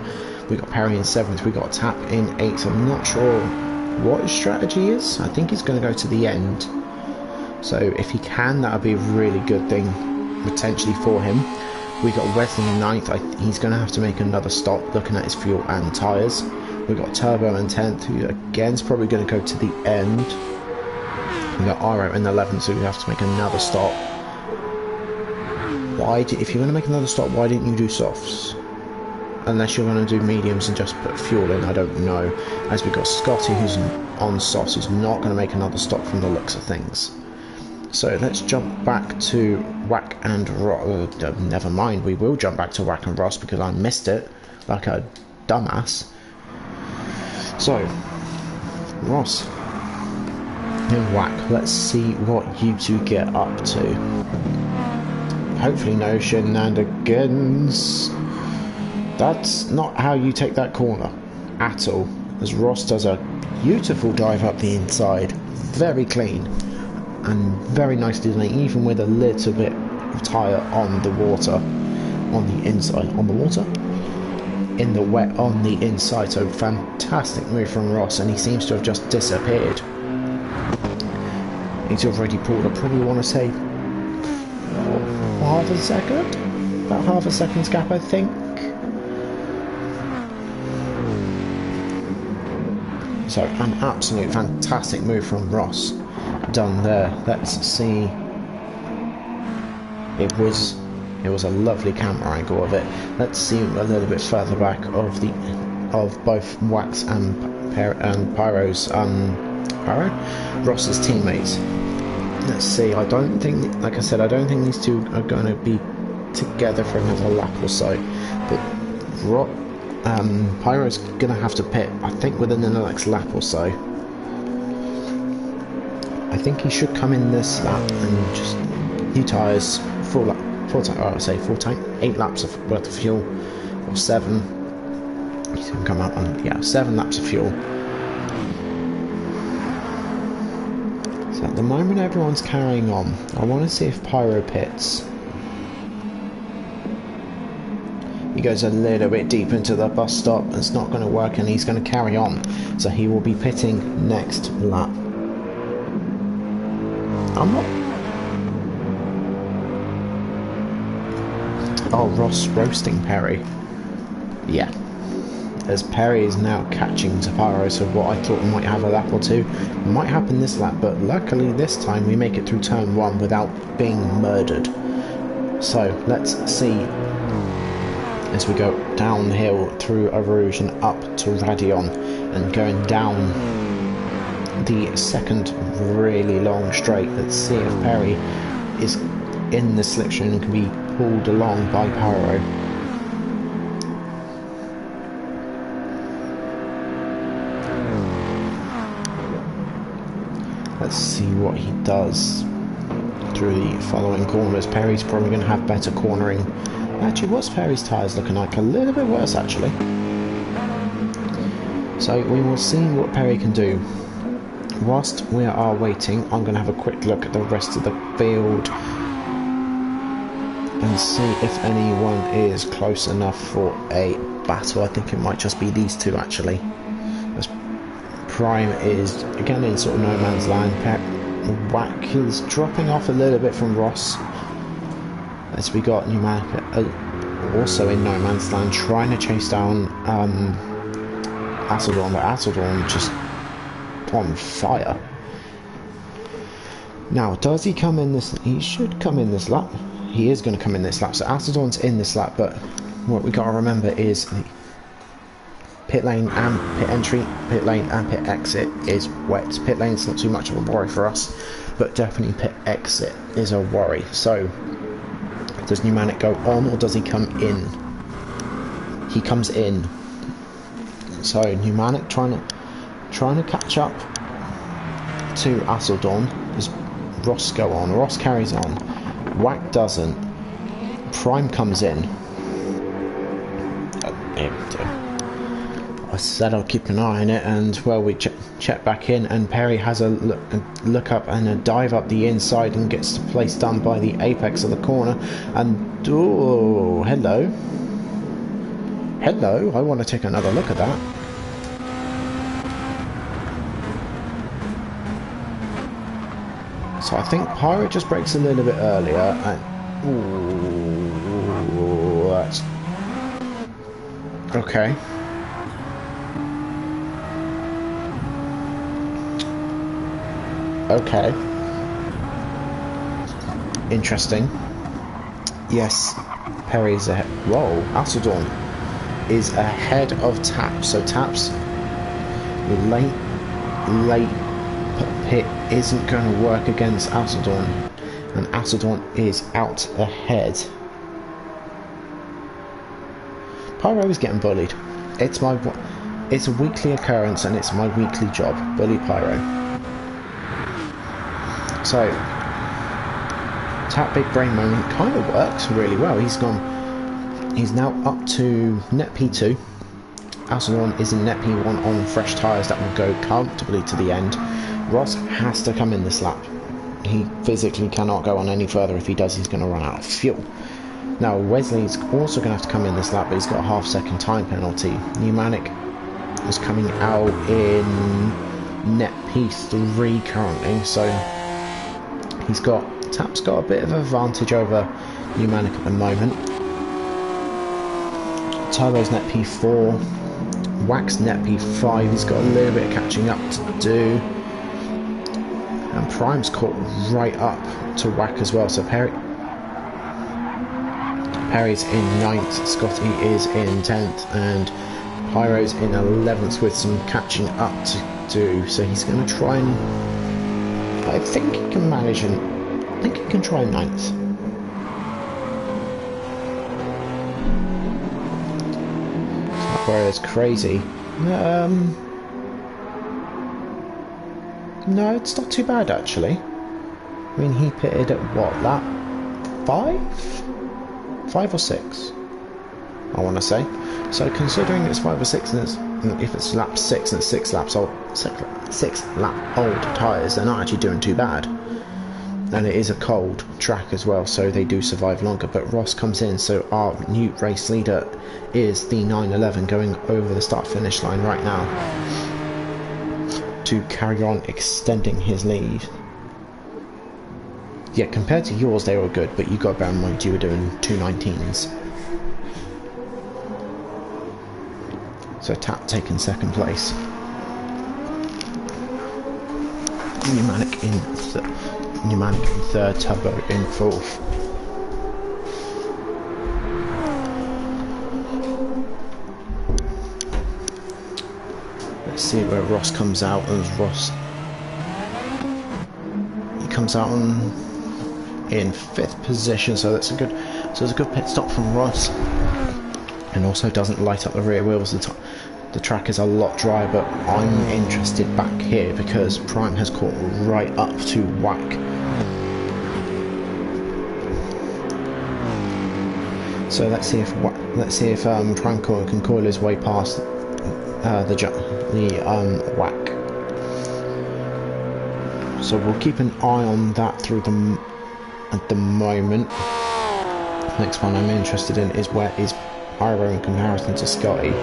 Speaker 1: We got Perry in 7th, we got Tap in 8th. I'm not sure what his strategy is. I think he's going to go to the end, so if he can, that would be a really good thing potentially for him. We got Wesley in 9th. He's going to have to make another stop looking at his fuel and tyres. We got Turbo in 10th, who again is probably going to go to the end. We got Aero in 11th, so we have to make another stop. If you're going to make another stop, why didn't you do softs? Unless you're going to do mediums and just put fuel in, I don't know. As we got Scotty, who's on softs, who's not going to make another stop from the looks of things. So let's jump back to Whack and Ross. Never mind, we will jump back to Whack and Ross because I missed it like a dumbass. So, Ross and Whack, let's see what you two get up to. Hopefully no shenanigans. That's not how you take that corner at all, as Ross does a beautiful dive up the inside, very clean and very nicely done, even with a little bit of tyre on the water, on the inside, on the water? In the wet on the inside. So fantastic move from Ross, and he seems to have just disappeared. He's already pulled, I probably want to say, half a second? About half a second's gap, I think. So an absolute fantastic move from Ross done there. Let's see. It was a lovely camera angle of it. Let's see a little bit further back of both Wax and Pyro's Ross's teammates. Let's see. I don't think, like I said, I don't think these two are going to be together for another lap or so. But Pyro's gonna have to pit, I think, within the next lap or so. I think he should come in this lap and just new tyres, full tank, 8 laps worth of fuel, or 7. He's gonna come out on 7 laps of fuel. So at the moment everyone's carrying on. I want to see if Pyro pits. He goes a little bit deep into the bus stop. It's not going to work, and he's going to carry on. So he will be pitting next lap. I'm not... Oh, Ross roasting Perry. Yeah. As Perry is now catching to Pyro, so what I thought might have a lap or two might happen this lap, but luckily this time we make it through turn 1 without being murdered. So let's see as we go downhill through Rouge and up to Radion and going down the second really long straight. Let's see if Perry is in the slipstream and can be pulled along by Pyro. Let's see what he does through the following corners. Perry's probably going to have better cornering. Actually, what's Perry's tyres looking like? A little bit worse, actually. So we will see what Perry can do. Whilst we are waiting, I'm going to have a quick look at the rest of the field and see if anyone is close enough for a battle. I think it might just be these two, actually. As Prime is again in sort of no man's land. Whack is dropping off a little bit from Ross. As we got Pneumatic also in no man's land, trying to chase down Asseldorn, but Asseldorn just on fire. Now, does he come in this? He should come in this lap. He is going to come in this lap. So Asseldorn's in this lap, but what we got to remember is pit lane and pit entry, pit lane and pit exit is wet. Pit lane's not too much of a worry for us, but definitely pit exit is a worry. So does Pneumatic go on or does he come in? He comes in. So Pneumatic trying to catch up to Asseldorn. Does Ross go on? Ross carries on. Whack doesn't. Prime comes in. I said I'll keep an eye on it, and well, we check back in, and Perry has a look up and a dive up the inside and gets the place done by the apex of the corner. And oh, hello, I want to take another look at that. So I think Pyro just breaks a little bit earlier, and ooh, that's okay. Okay. Interesting. Yes, Perry's ahead. Whoa, Asseldorn is ahead of Taps. So Taps late pit isn't going to work against Asseldorn, and Asseldorn is out ahead. Pyro is getting bullied. It's a weekly occurrence, and it's my weekly job. Bully Pyro. So, Tap Big Brain moment kind of works really well. He's now up to net P2. Asseldorn is in net P1 on fresh tyres that will go comfortably to the end. Ross has to come in this lap. He physically cannot go on any further. If he does, he's going to run out of fuel. Now, Wesley's also going to have to come in this lap, but he's got a half-second time penalty. Pneumatic is coming out in net P3 currently, so Tap's got a bit of advantage over Pneumatic at the moment. Turbo's net P4, Wax net P5, he's got a little bit of catching up to do. And Prime's caught right up to Whack as well, so Perry's in 9th, Scotty is in 10th, and Pyro's in 11th with some catching up to do. So he's going to try and... I think he can manage, and I think he can try 9th. Whereas crazy. No, it's not too bad actually. I mean, he pitted at what, lap 5? 5 or 6? I want to say. So considering it's 5 or 6, and if it's lap 6 and it's 6 lap old tyres, they're not actually doing too bad. and it is a cold track as well, so they do survive longer. But Ross comes in, so our new race leader is the 911 going over the start finish line right now to carry on extending his lead. Yeah, compared to yours they were good, but you got to bear in mind you were doing 2:19s. So Tap taking second place. Pneumatic in third, Turbo in fourth. Let's see where Ross comes out. As he comes out in fifth position, so it's a good pit stop from Ross, and also doesn't light up the rear wheels. The track is a lot drier, but I'm interested back here because Prime has caught right up to Whack. So let's see if Prime can coil his way past the Whack. So we'll keep an eye on that through at the moment. Next one I'm interested in is where is Aero in comparison to Scotty.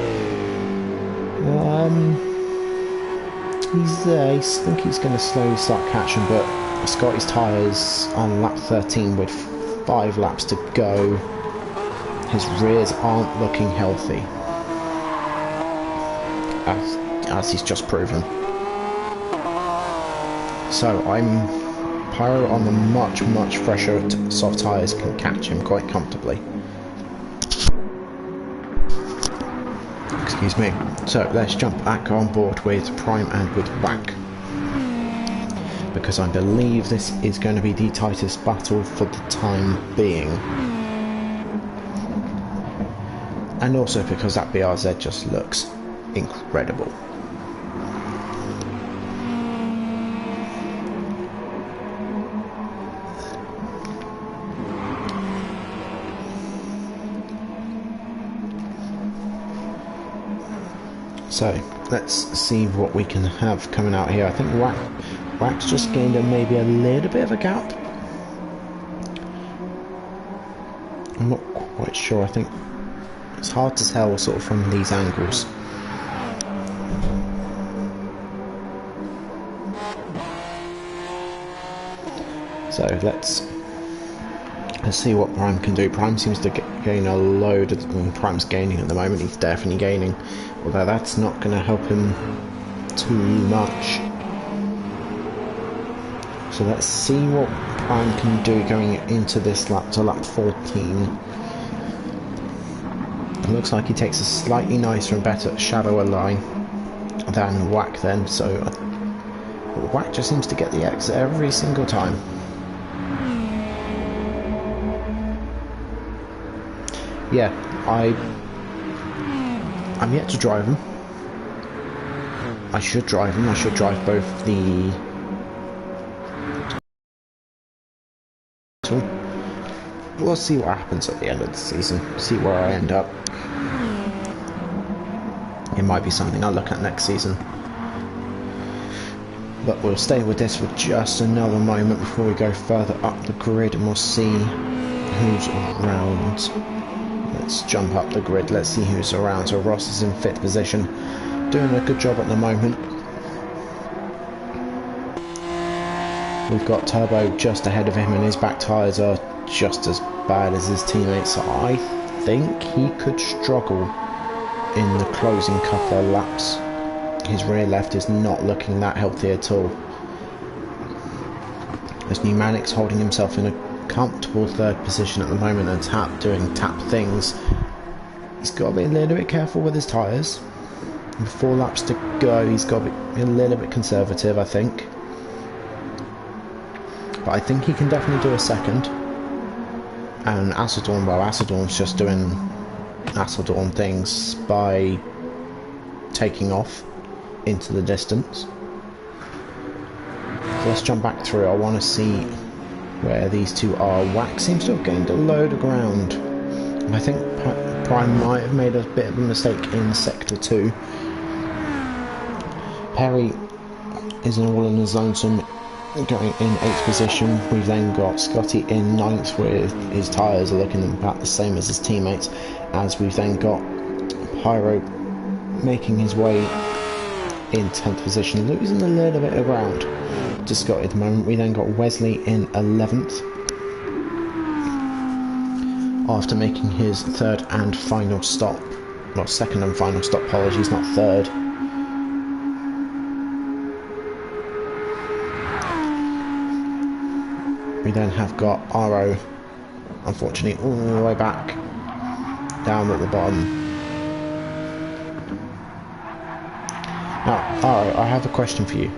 Speaker 1: He's there. I think he's going to slowly start catching, but Scotty's tyres on lap 13 with 5 laps to go. His rears aren't looking healthy, as he's just proven. So Pyro on the much fresher soft tyres can catch him quite comfortably. Excuse me. So let's jump back on board with Prime and with Whack, because I believe this is going to be the tightest battle for the time being, and also because that BRZ just looks incredible. So let's see what we can have coming out here. I think Whack's just gained maybe a little bit of a gap. I'm not quite sure. I think it's hard to tell sort of from these angles. So let's see what Prime can do. Prime seems to gain a load of, Prime's gaining at the moment. He's definitely gaining, although that's not going to help him too much. So let's see what Prime can do going into this lap to lap 14. It looks like he takes a slightly nicer and better, shallower line than Whack then, so Whack just seems to get the X every single time. Yeah, I'm yet to drive them. I should drive them. I should drive both the... We'll see what happens at the end of the season. See where I end up. It might be something I'll look at next season. But we'll stay with this for just another moment before we go further up the grid, and we'll see who's around. Let's jump up the grid, let's see who's around. So Ross is in 5th position, doing a good job at the moment. We've got Turbo just ahead of him, and his back tyres are just as bad as his teammates. So I think he could struggle in the closing couple of laps. His rear left is not looking that healthy at all. As Pneumatic's holding himself in a comfortable 3rd position at the moment, and Tap doing Tap things. He's got to be a little bit careful with his tyres. With 4 laps to go, he's got to be a little bit conservative, I think. But I think he can definitely do a 2nd. And Assadorn, well, Assadorn's just doing Assadorn things by taking off into the distance. So let's jump back through. I want to see where these two are. Whack seems to have gained a load of ground. I think Prime might have made a bit of a mistake in Sector 2. Perry is all in his zone, so going in 8th position. We've then got Scotty in 9th with his tyres are looking about the same as his teammates, as we've then got Pyro making his way in 10th position, losing a little bit of ground to Scotty at the moment. We then got Wesley in 11th after making his 3rd and final stop. Well, 2nd and final stop, apologies, not 3rd. We then have got Aero, unfortunately, all the way back down at the bottom. Now, Aero, I have a question for you.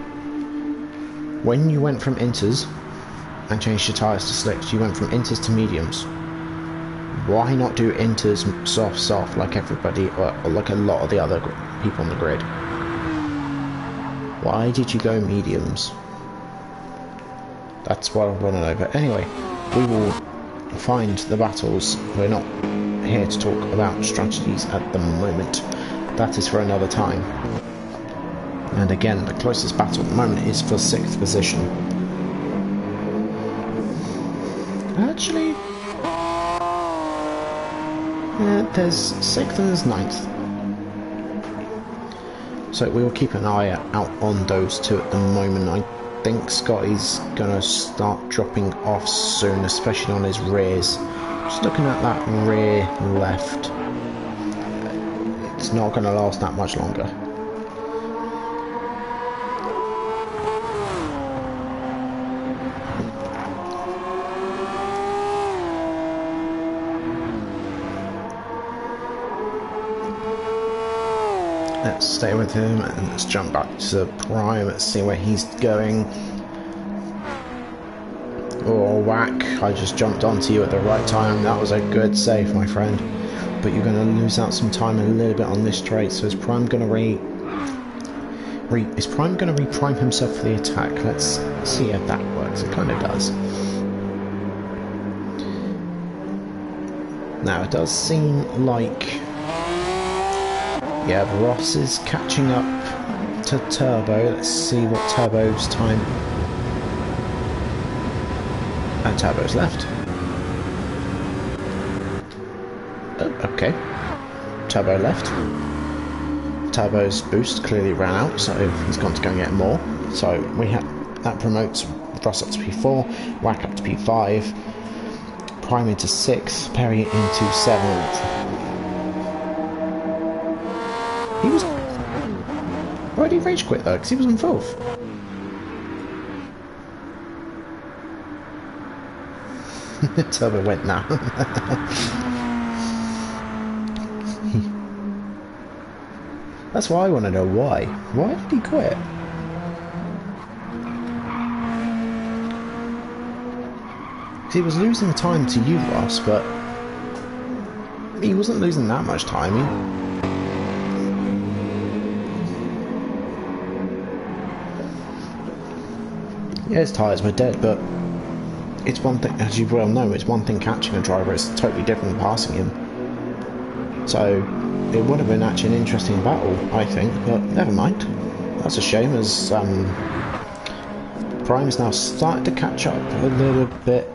Speaker 1: When you went from inters and changed your tyres to slicks, you went from inters to mediums. Why not do inters soft like everybody, or like a lot of the other people on the grid? Why did you go mediums? That's what I want to know. But anyway, we will find the battles. We're not here to talk about strategies at the moment. That is for another time. And again, the closest battle at the moment is for 6th position. Actually, there's 6th and there's 9th. So we will keep an eye out on those two at the moment. I think Scotty's gonna start dropping off soon, especially on his rears. Just looking at that rear left, it's not gonna last that much longer. Let's stay with him and let's jump back to Prime. Let's see where he's going. Oh, whack. I just jumped onto you at the right time. That was a good save, my friend. But you're going to lose out some time a little bit on this straight. So is Prime going to re-prime himself for the attack? Let's see if that works. It kind of does. Now, it does seem like... yeah, Ross is catching up to Turbo. Let's see what Turbo's time... and Turbo's left. Oh, okay. Turbo left. Turbo's boost clearly ran out, so he's gone to go and get more. So we have that promotes Ross up to P4, Whack up to P5, Prime into 6th, Perry into 7th. He was... why did he rage quit though? Because he was on 4th. Turbo went now. That's why I want to know why. Why did he quit? He was losing time to you, Ross, but he wasn't losing that much time. Yeah, his tyres were dead, but it's one thing, as you well know, it's one thing catching a driver, it's totally different than passing him. So, it would have been actually an interesting battle, I think, but never mind. That's a shame, as Prime's now starting to catch up a little bit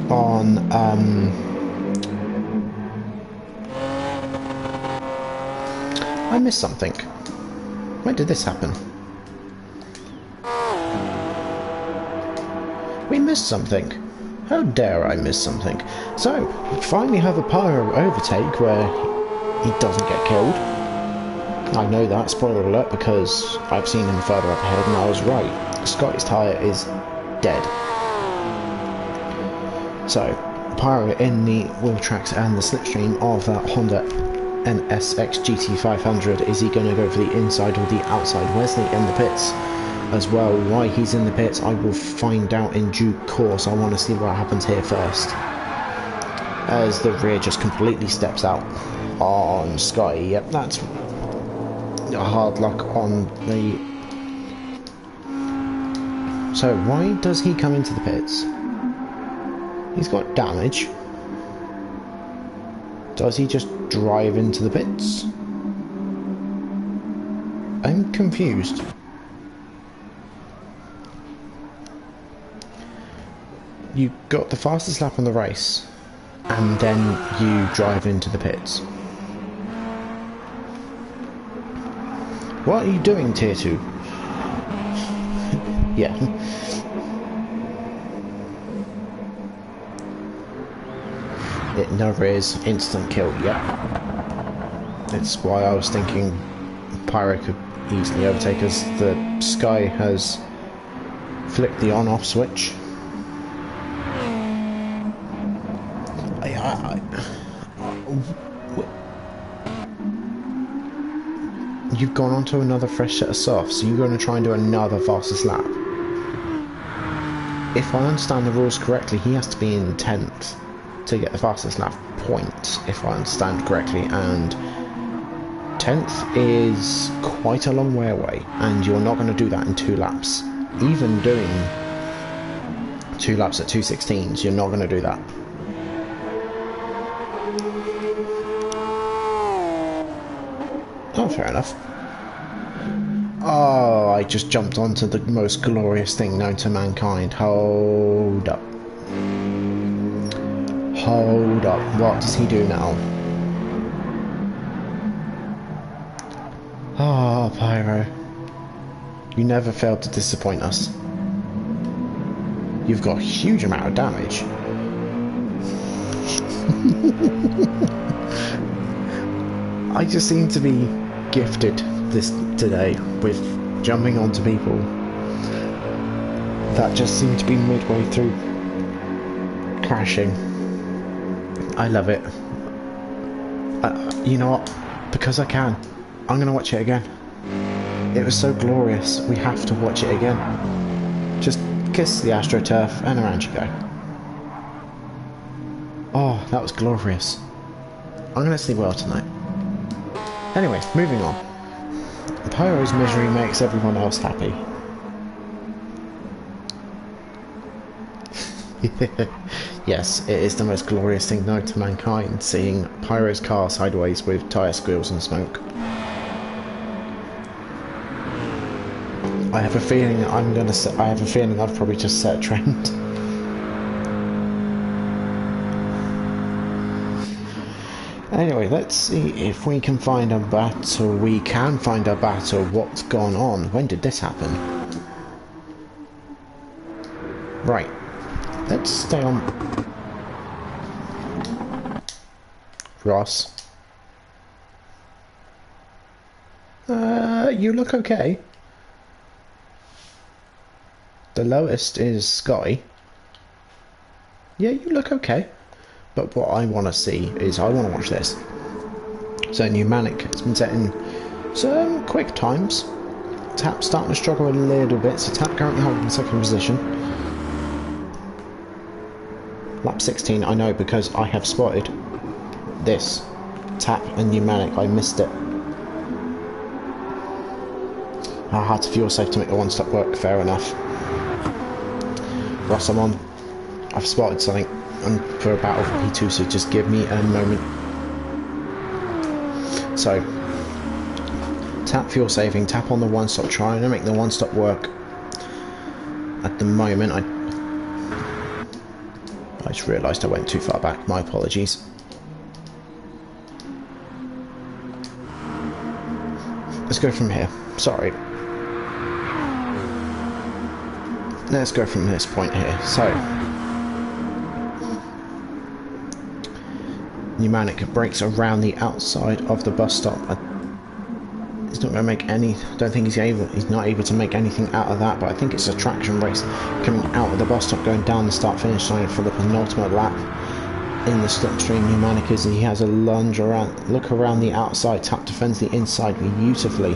Speaker 1: on I missed something. When did this happen? We missed something. How dare I miss something? So, we finally have a Pyro overtake where he doesn't get killed. I know that, spoiler alert, because I've seen him further up ahead and I was right. Scotty's tyre is dead. So, Pyro in the wheel tracks and the slipstream of that Honda NSX GT500. Is he going to go for the inside or the outside? Wesley in the pits as well. Why he's in the pits, I will find out in due course. I want to see what happens here first, as the rear just completely steps out on Scotty. Yep, that's a hard luck on the... So why does he come into the pits? He's got damage. Does he just drive into the pits? I'm confused. You got the fastest lap on the race, and then you drive into the pits. What are you doing, Tier 2? Yeah. It never is. Instant kill, yep. That's why I was thinking Pyro could easily overtake us. The Sky has flipped the on-off switch. You've gone on to another fresh set of softs, so you're going to try and do another fastest lap. If I understand the rules correctly, he has to be in 10th to get the fastest lap point, if I understand correctly, and 10th is quite a long way away, and you're not going to do that in 2 laps. Even doing 2 laps at 2:16s, you're not going to do that. Oh, fair enough. Oh, I just jumped onto the most glorious thing known to mankind. Hold up. Hold up. What does he do now? Oh, Pyro. You never failed to disappoint us. You've got a huge amount of damage. I just seem to be gifted today with jumping onto people that just seem to be midway through crashing. I love it. You know what? Because I can, I'm gonna watch it again. It was so glorious. We have to watch it again. Just kiss the AstroTurf and around you go. Oh, that was glorious. I'm gonna sleep well tonight. Anyway, moving on. Pyro's misery makes everyone else happy. Yes, it is the most glorious thing known to mankind, seeing Pyro's car sideways with tyre squeals and smoke. I have a feeling I've probably just set a trend. Anyway, let's see if we can find a battle. We can find a battle. What's gone on? When did this happen? Right. Let's stay on. Ross. You look okay. The lowest is Sky. Yeah, you look okay. But what I want to see is, I want to watch this. So Pneumatic has been setting some quick times. Tap's starting to struggle a little bit, so Tap currently holding second position. Lap 16, I know because I have spotted this. Tap and Pneumatic, I missed it. I had to fuel safe to make the one-stop work, fair enough. Ross, I'm on. I've spotted something. And for a battle for P2, so just give me a moment. So, Tap fuel saving, Tap on the one-stop, trying to make the one-stop work. At the moment, I just realised I went too far back, my apologies. Let's go from here, sorry. Let's go from this point here, so. Pneumatic brakes around the outside of the bus stop. He's not going to make any. Don't think he's not able to make anything out of that. But I think it's a traction race coming out of the bus stop, going down the start-finish line for the penultimate lap in the slipstream. Pneumatic is he has a lunge around, look around the outside. Tap defends the inside beautifully.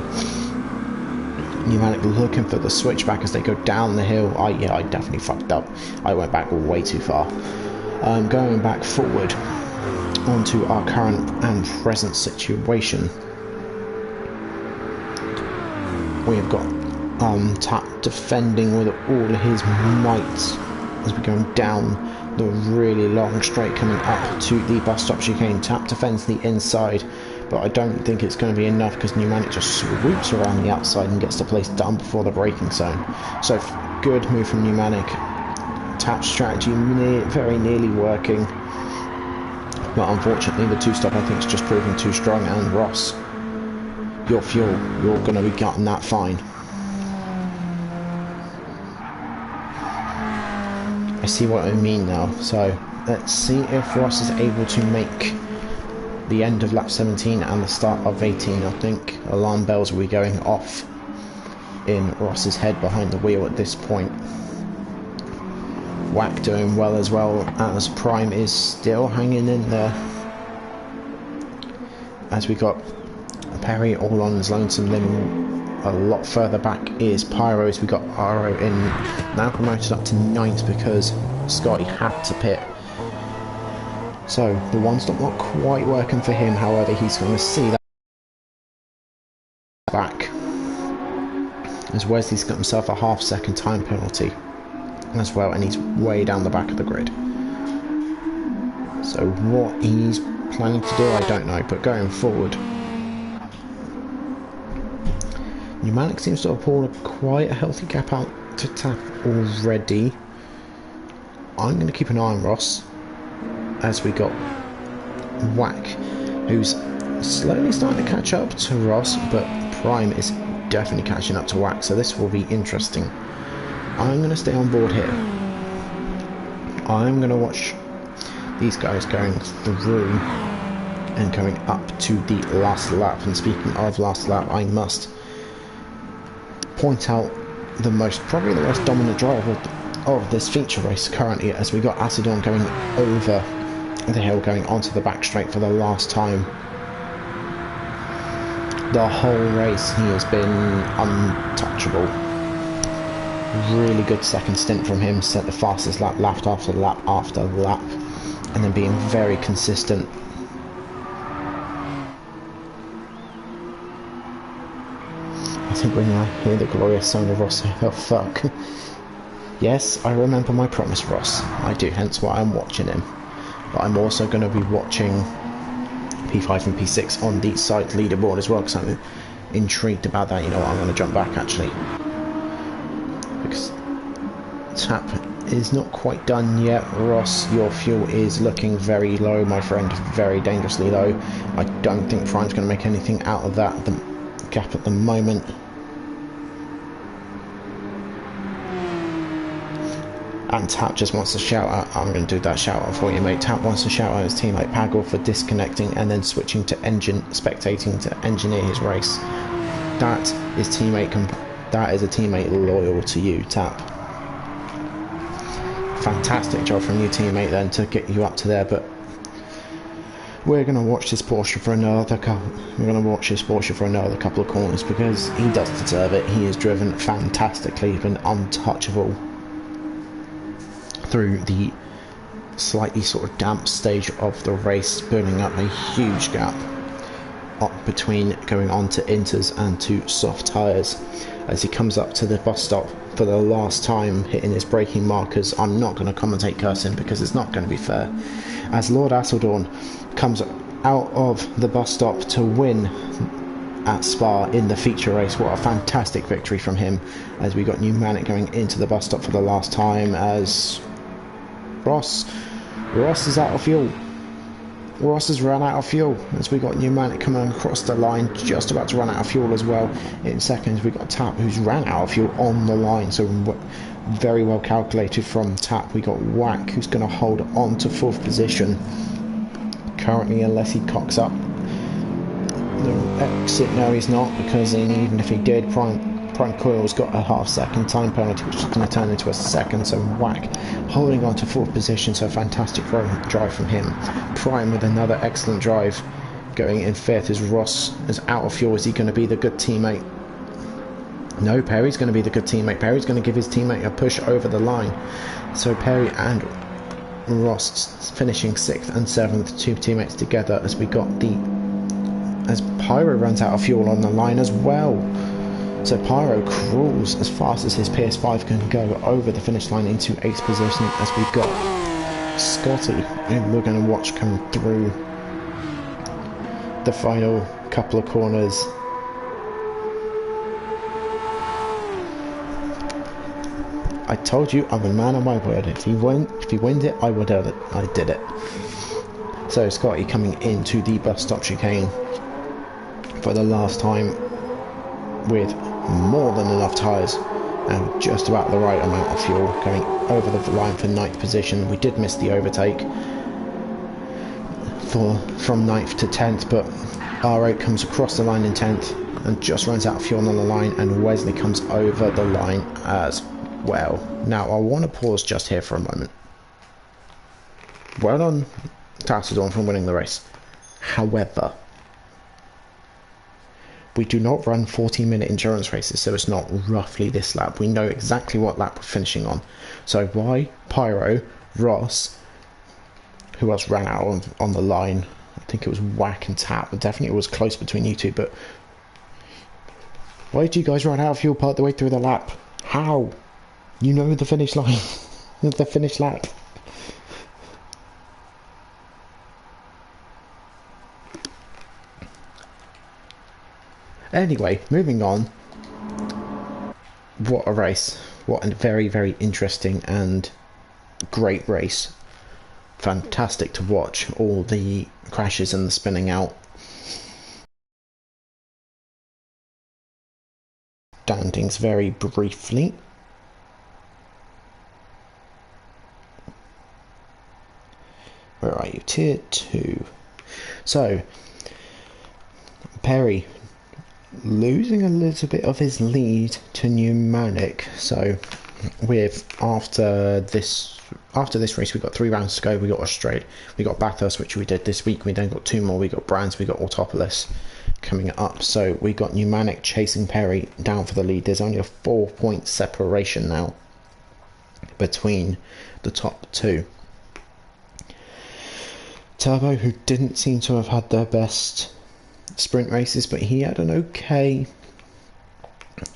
Speaker 1: Pneumatic looking for the switchback as they go down the hill. Yeah, I definitely fucked up. I went back way too far. Going back forward onto our current and present situation. We have got Tap defending with all of his might as we're going down the really long straight coming up to the bus stop chicane. Tap defends the inside, but I don't think it's going to be enough because Pneumatic just swoops around the outside and gets the place done before the braking zone. So good move from Pneumatic. Tap strategy very nearly working. But unfortunately the two-stop I think is just proving too strong, and Ross, your fuel, you're going to be gutting that fine. I see what I mean now. So let's see if Ross is able to make the end of lap 17 and the start of 18. I think alarm bells will be going off in Ross's head behind the wheel at this point. Whack doing well as well, as Prime is still hanging in there. As we got Perry all on his lonesome limb. A lot further back is Pyro, as we got Aero in, now promoted up to 9th because Scotty had to pit. So the one stop not quite working for him, however he's going to see that back, as Wesley's got himself a half-second time penalty as well, and he's way down the back of the grid. So what he's planning to do I don't know, but going forward, Pneumatic seems to have pulled quite a healthy gap out to Tap already. I'm going to keep an eye on Ross, as we got Whack, who's slowly starting to catch up to Ross, but Prime is definitely catching up to Whack, so this will be interesting. I'm going to stay on board here. I'm going to watch these guys going through and coming up to the last lap. And speaking of last lap, I must point out probably the most dominant driver of this feature race currently, as we got Acidon going over the hill, going onto the back straight for the last time. The whole race he has been untouchable. Really good second stint from him, set the fastest lap after lap after lap, and then being very consistent. I think when I hear the glorious sound of Ross, oh fuck. Yes, I remember my promise, Ross. I do, hence why I'm watching him. But I'm also going to be watching P5 and P6 on the side leaderboard as well, because I'm intrigued about that. You know what, I'm going to jump back actually, because Tap is not quite done yet. Ross, your fuel is looking very low, my friend, very dangerously low. I don't think Prime's going to make anything out of that gap at the moment. And Tap just wants to shout out. I'm going to do that shout out for you, mate. Tap wants to shout out his teammate Pagel for disconnecting and then switching to spectating to engineer his race. That is a teammate loyal to you, Tap. Fantastic job from your teammate then to get you up to there. But we're going to watch this Porsche for another couple of corners, because he does deserve it. He has driven fantastically, been untouchable through the slightly sort of damp stage of the race, building up a huge gap up between going on to inters and to soft tyres. As he comes up to the bus stop for the last time, hitting his braking markers. I'm not going to commentate cursing because it's not going to be fair. As Lord Asseldorn comes out of the bus stop to win at Spa in the feature race. What a fantastic victory from him, as we got Pneumatic going into the bus stop for the last time, as Ross is out of fuel. Ross has run out of fuel, as we got Pneumatic coming across the line, just about to run out of fuel as well. In seconds we got Tap, who's ran out of fuel on the line, so very well calculated from Tap. We got Whack, who's going to hold on to 4th position currently, unless he cocks up the exit. No, he's not, because even if he did, Prime Coil's got a half-second time penalty, which is going to turn into a second. So Whack holding on to 4th position, so fantastic drive from him. Prime with another excellent drive, going in 5th. As Ross is out of fuel, is he going to be the good teammate? No, Perry's going to be the good teammate. Perry's going to give his teammate a push over the line. So Perry and Ross finishing 6th and 7th, 2 teammates together, as we got as Pyro runs out of fuel on the line as well. So Pyro crawls as fast as his PS5 can go over the finish line into 8th position, as we've got Scotty, who we're going to watch come through the final couple of corners. I told you I'm a man of my word. If he wins it, I would have it. I did it. So Scotty coming into the bus stop chicane for the last time with more than enough tyres and just about the right amount of fuel, going over the line for 9th position. We did miss the overtake from 9th to 10th, but Aero comes across the line in 10th and just runs out of fuel on the line, and Wesley comes over the line as well. Now I want to pause just here for a moment. Well done Tassadorn for winning the race. However, we do not run 40-minute endurance races, so it's not roughly this lap. We know exactly what lap we're finishing on. So why Pyro, Ross, who else ran out on the line? I think it was Whack and Tap, but definitely it was close between you two. But why did you guys run out of fuel part the way through the lap? How? You know the finish line, the finish lap. Anyway, moving on. What a race. What a very, very interesting and great race. Fantastic to watch. All the crashes and the spinning out. Standings very briefly. Where are you? Tier 2. So, Perry losing a little bit of his lead to Pneumatic. So after this race we got 3 rounds to go. We got Australia, we got Bathurst, which we did this week. We then got 2 more. We got Brands, we got Autopolis coming up. So we got Pneumatic chasing Perry down for the lead. There's only a 4-point separation now between the top 2. Turbo, who didn't seem to have had their best sprint races, but he had an okay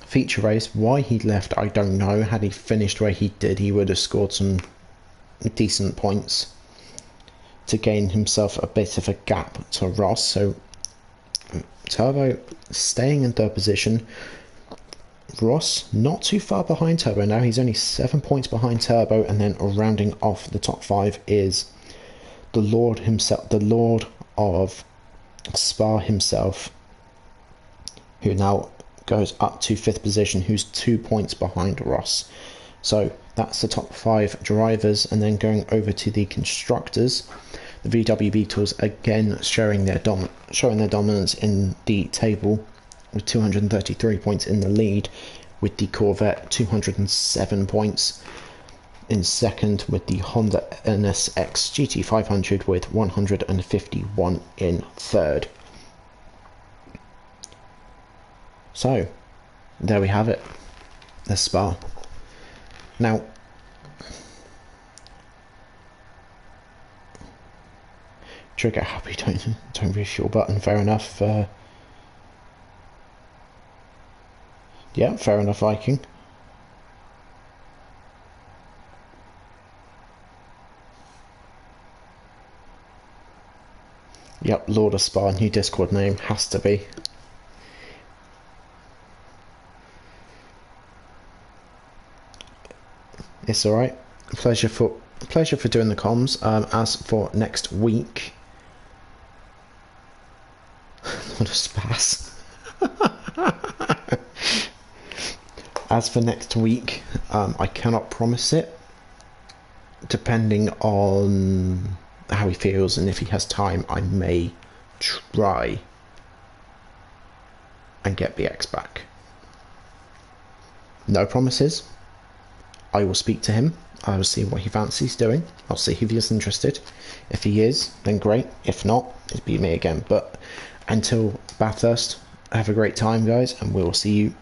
Speaker 1: feature race. Why he left, I don't know. Had he finished where he did, he would have scored some decent points to gain himself a bit of a gap to Ross. So Turbo staying in 3rd position. Ross not too far behind Turbo now. He's only 7 points behind Turbo, and then rounding off the top 5 is the Lord himself, the Lord of Spa himself, who now goes up to 5th position, who's 2 points behind Ross. So that's the top 5 drivers, and then going over to the constructors, the VW Beetles again showing their dominance in the table with 233 points in the lead, with the Corvette 207 points in second, with the Honda NSX GT500 with 151 in third. So there we have it, the Spa. Now trigger happy, don't refuel button, fair enough. Yeah, fair enough, Viking. Yep, Lord of Spa, new Discord name, has to be. It's alright. Pleasure for doing the comms. As for next week, Lord of Spas. As for next week, I cannot promise it, depending on how he feels, and if he has time I may try and get BX back. No promises. I will speak to him. I will see what he fancies doing. I'll see if he is interested. If he is, then great. If not, it'll be me again. But until Bathurst, have a great time, guys, and we'll see you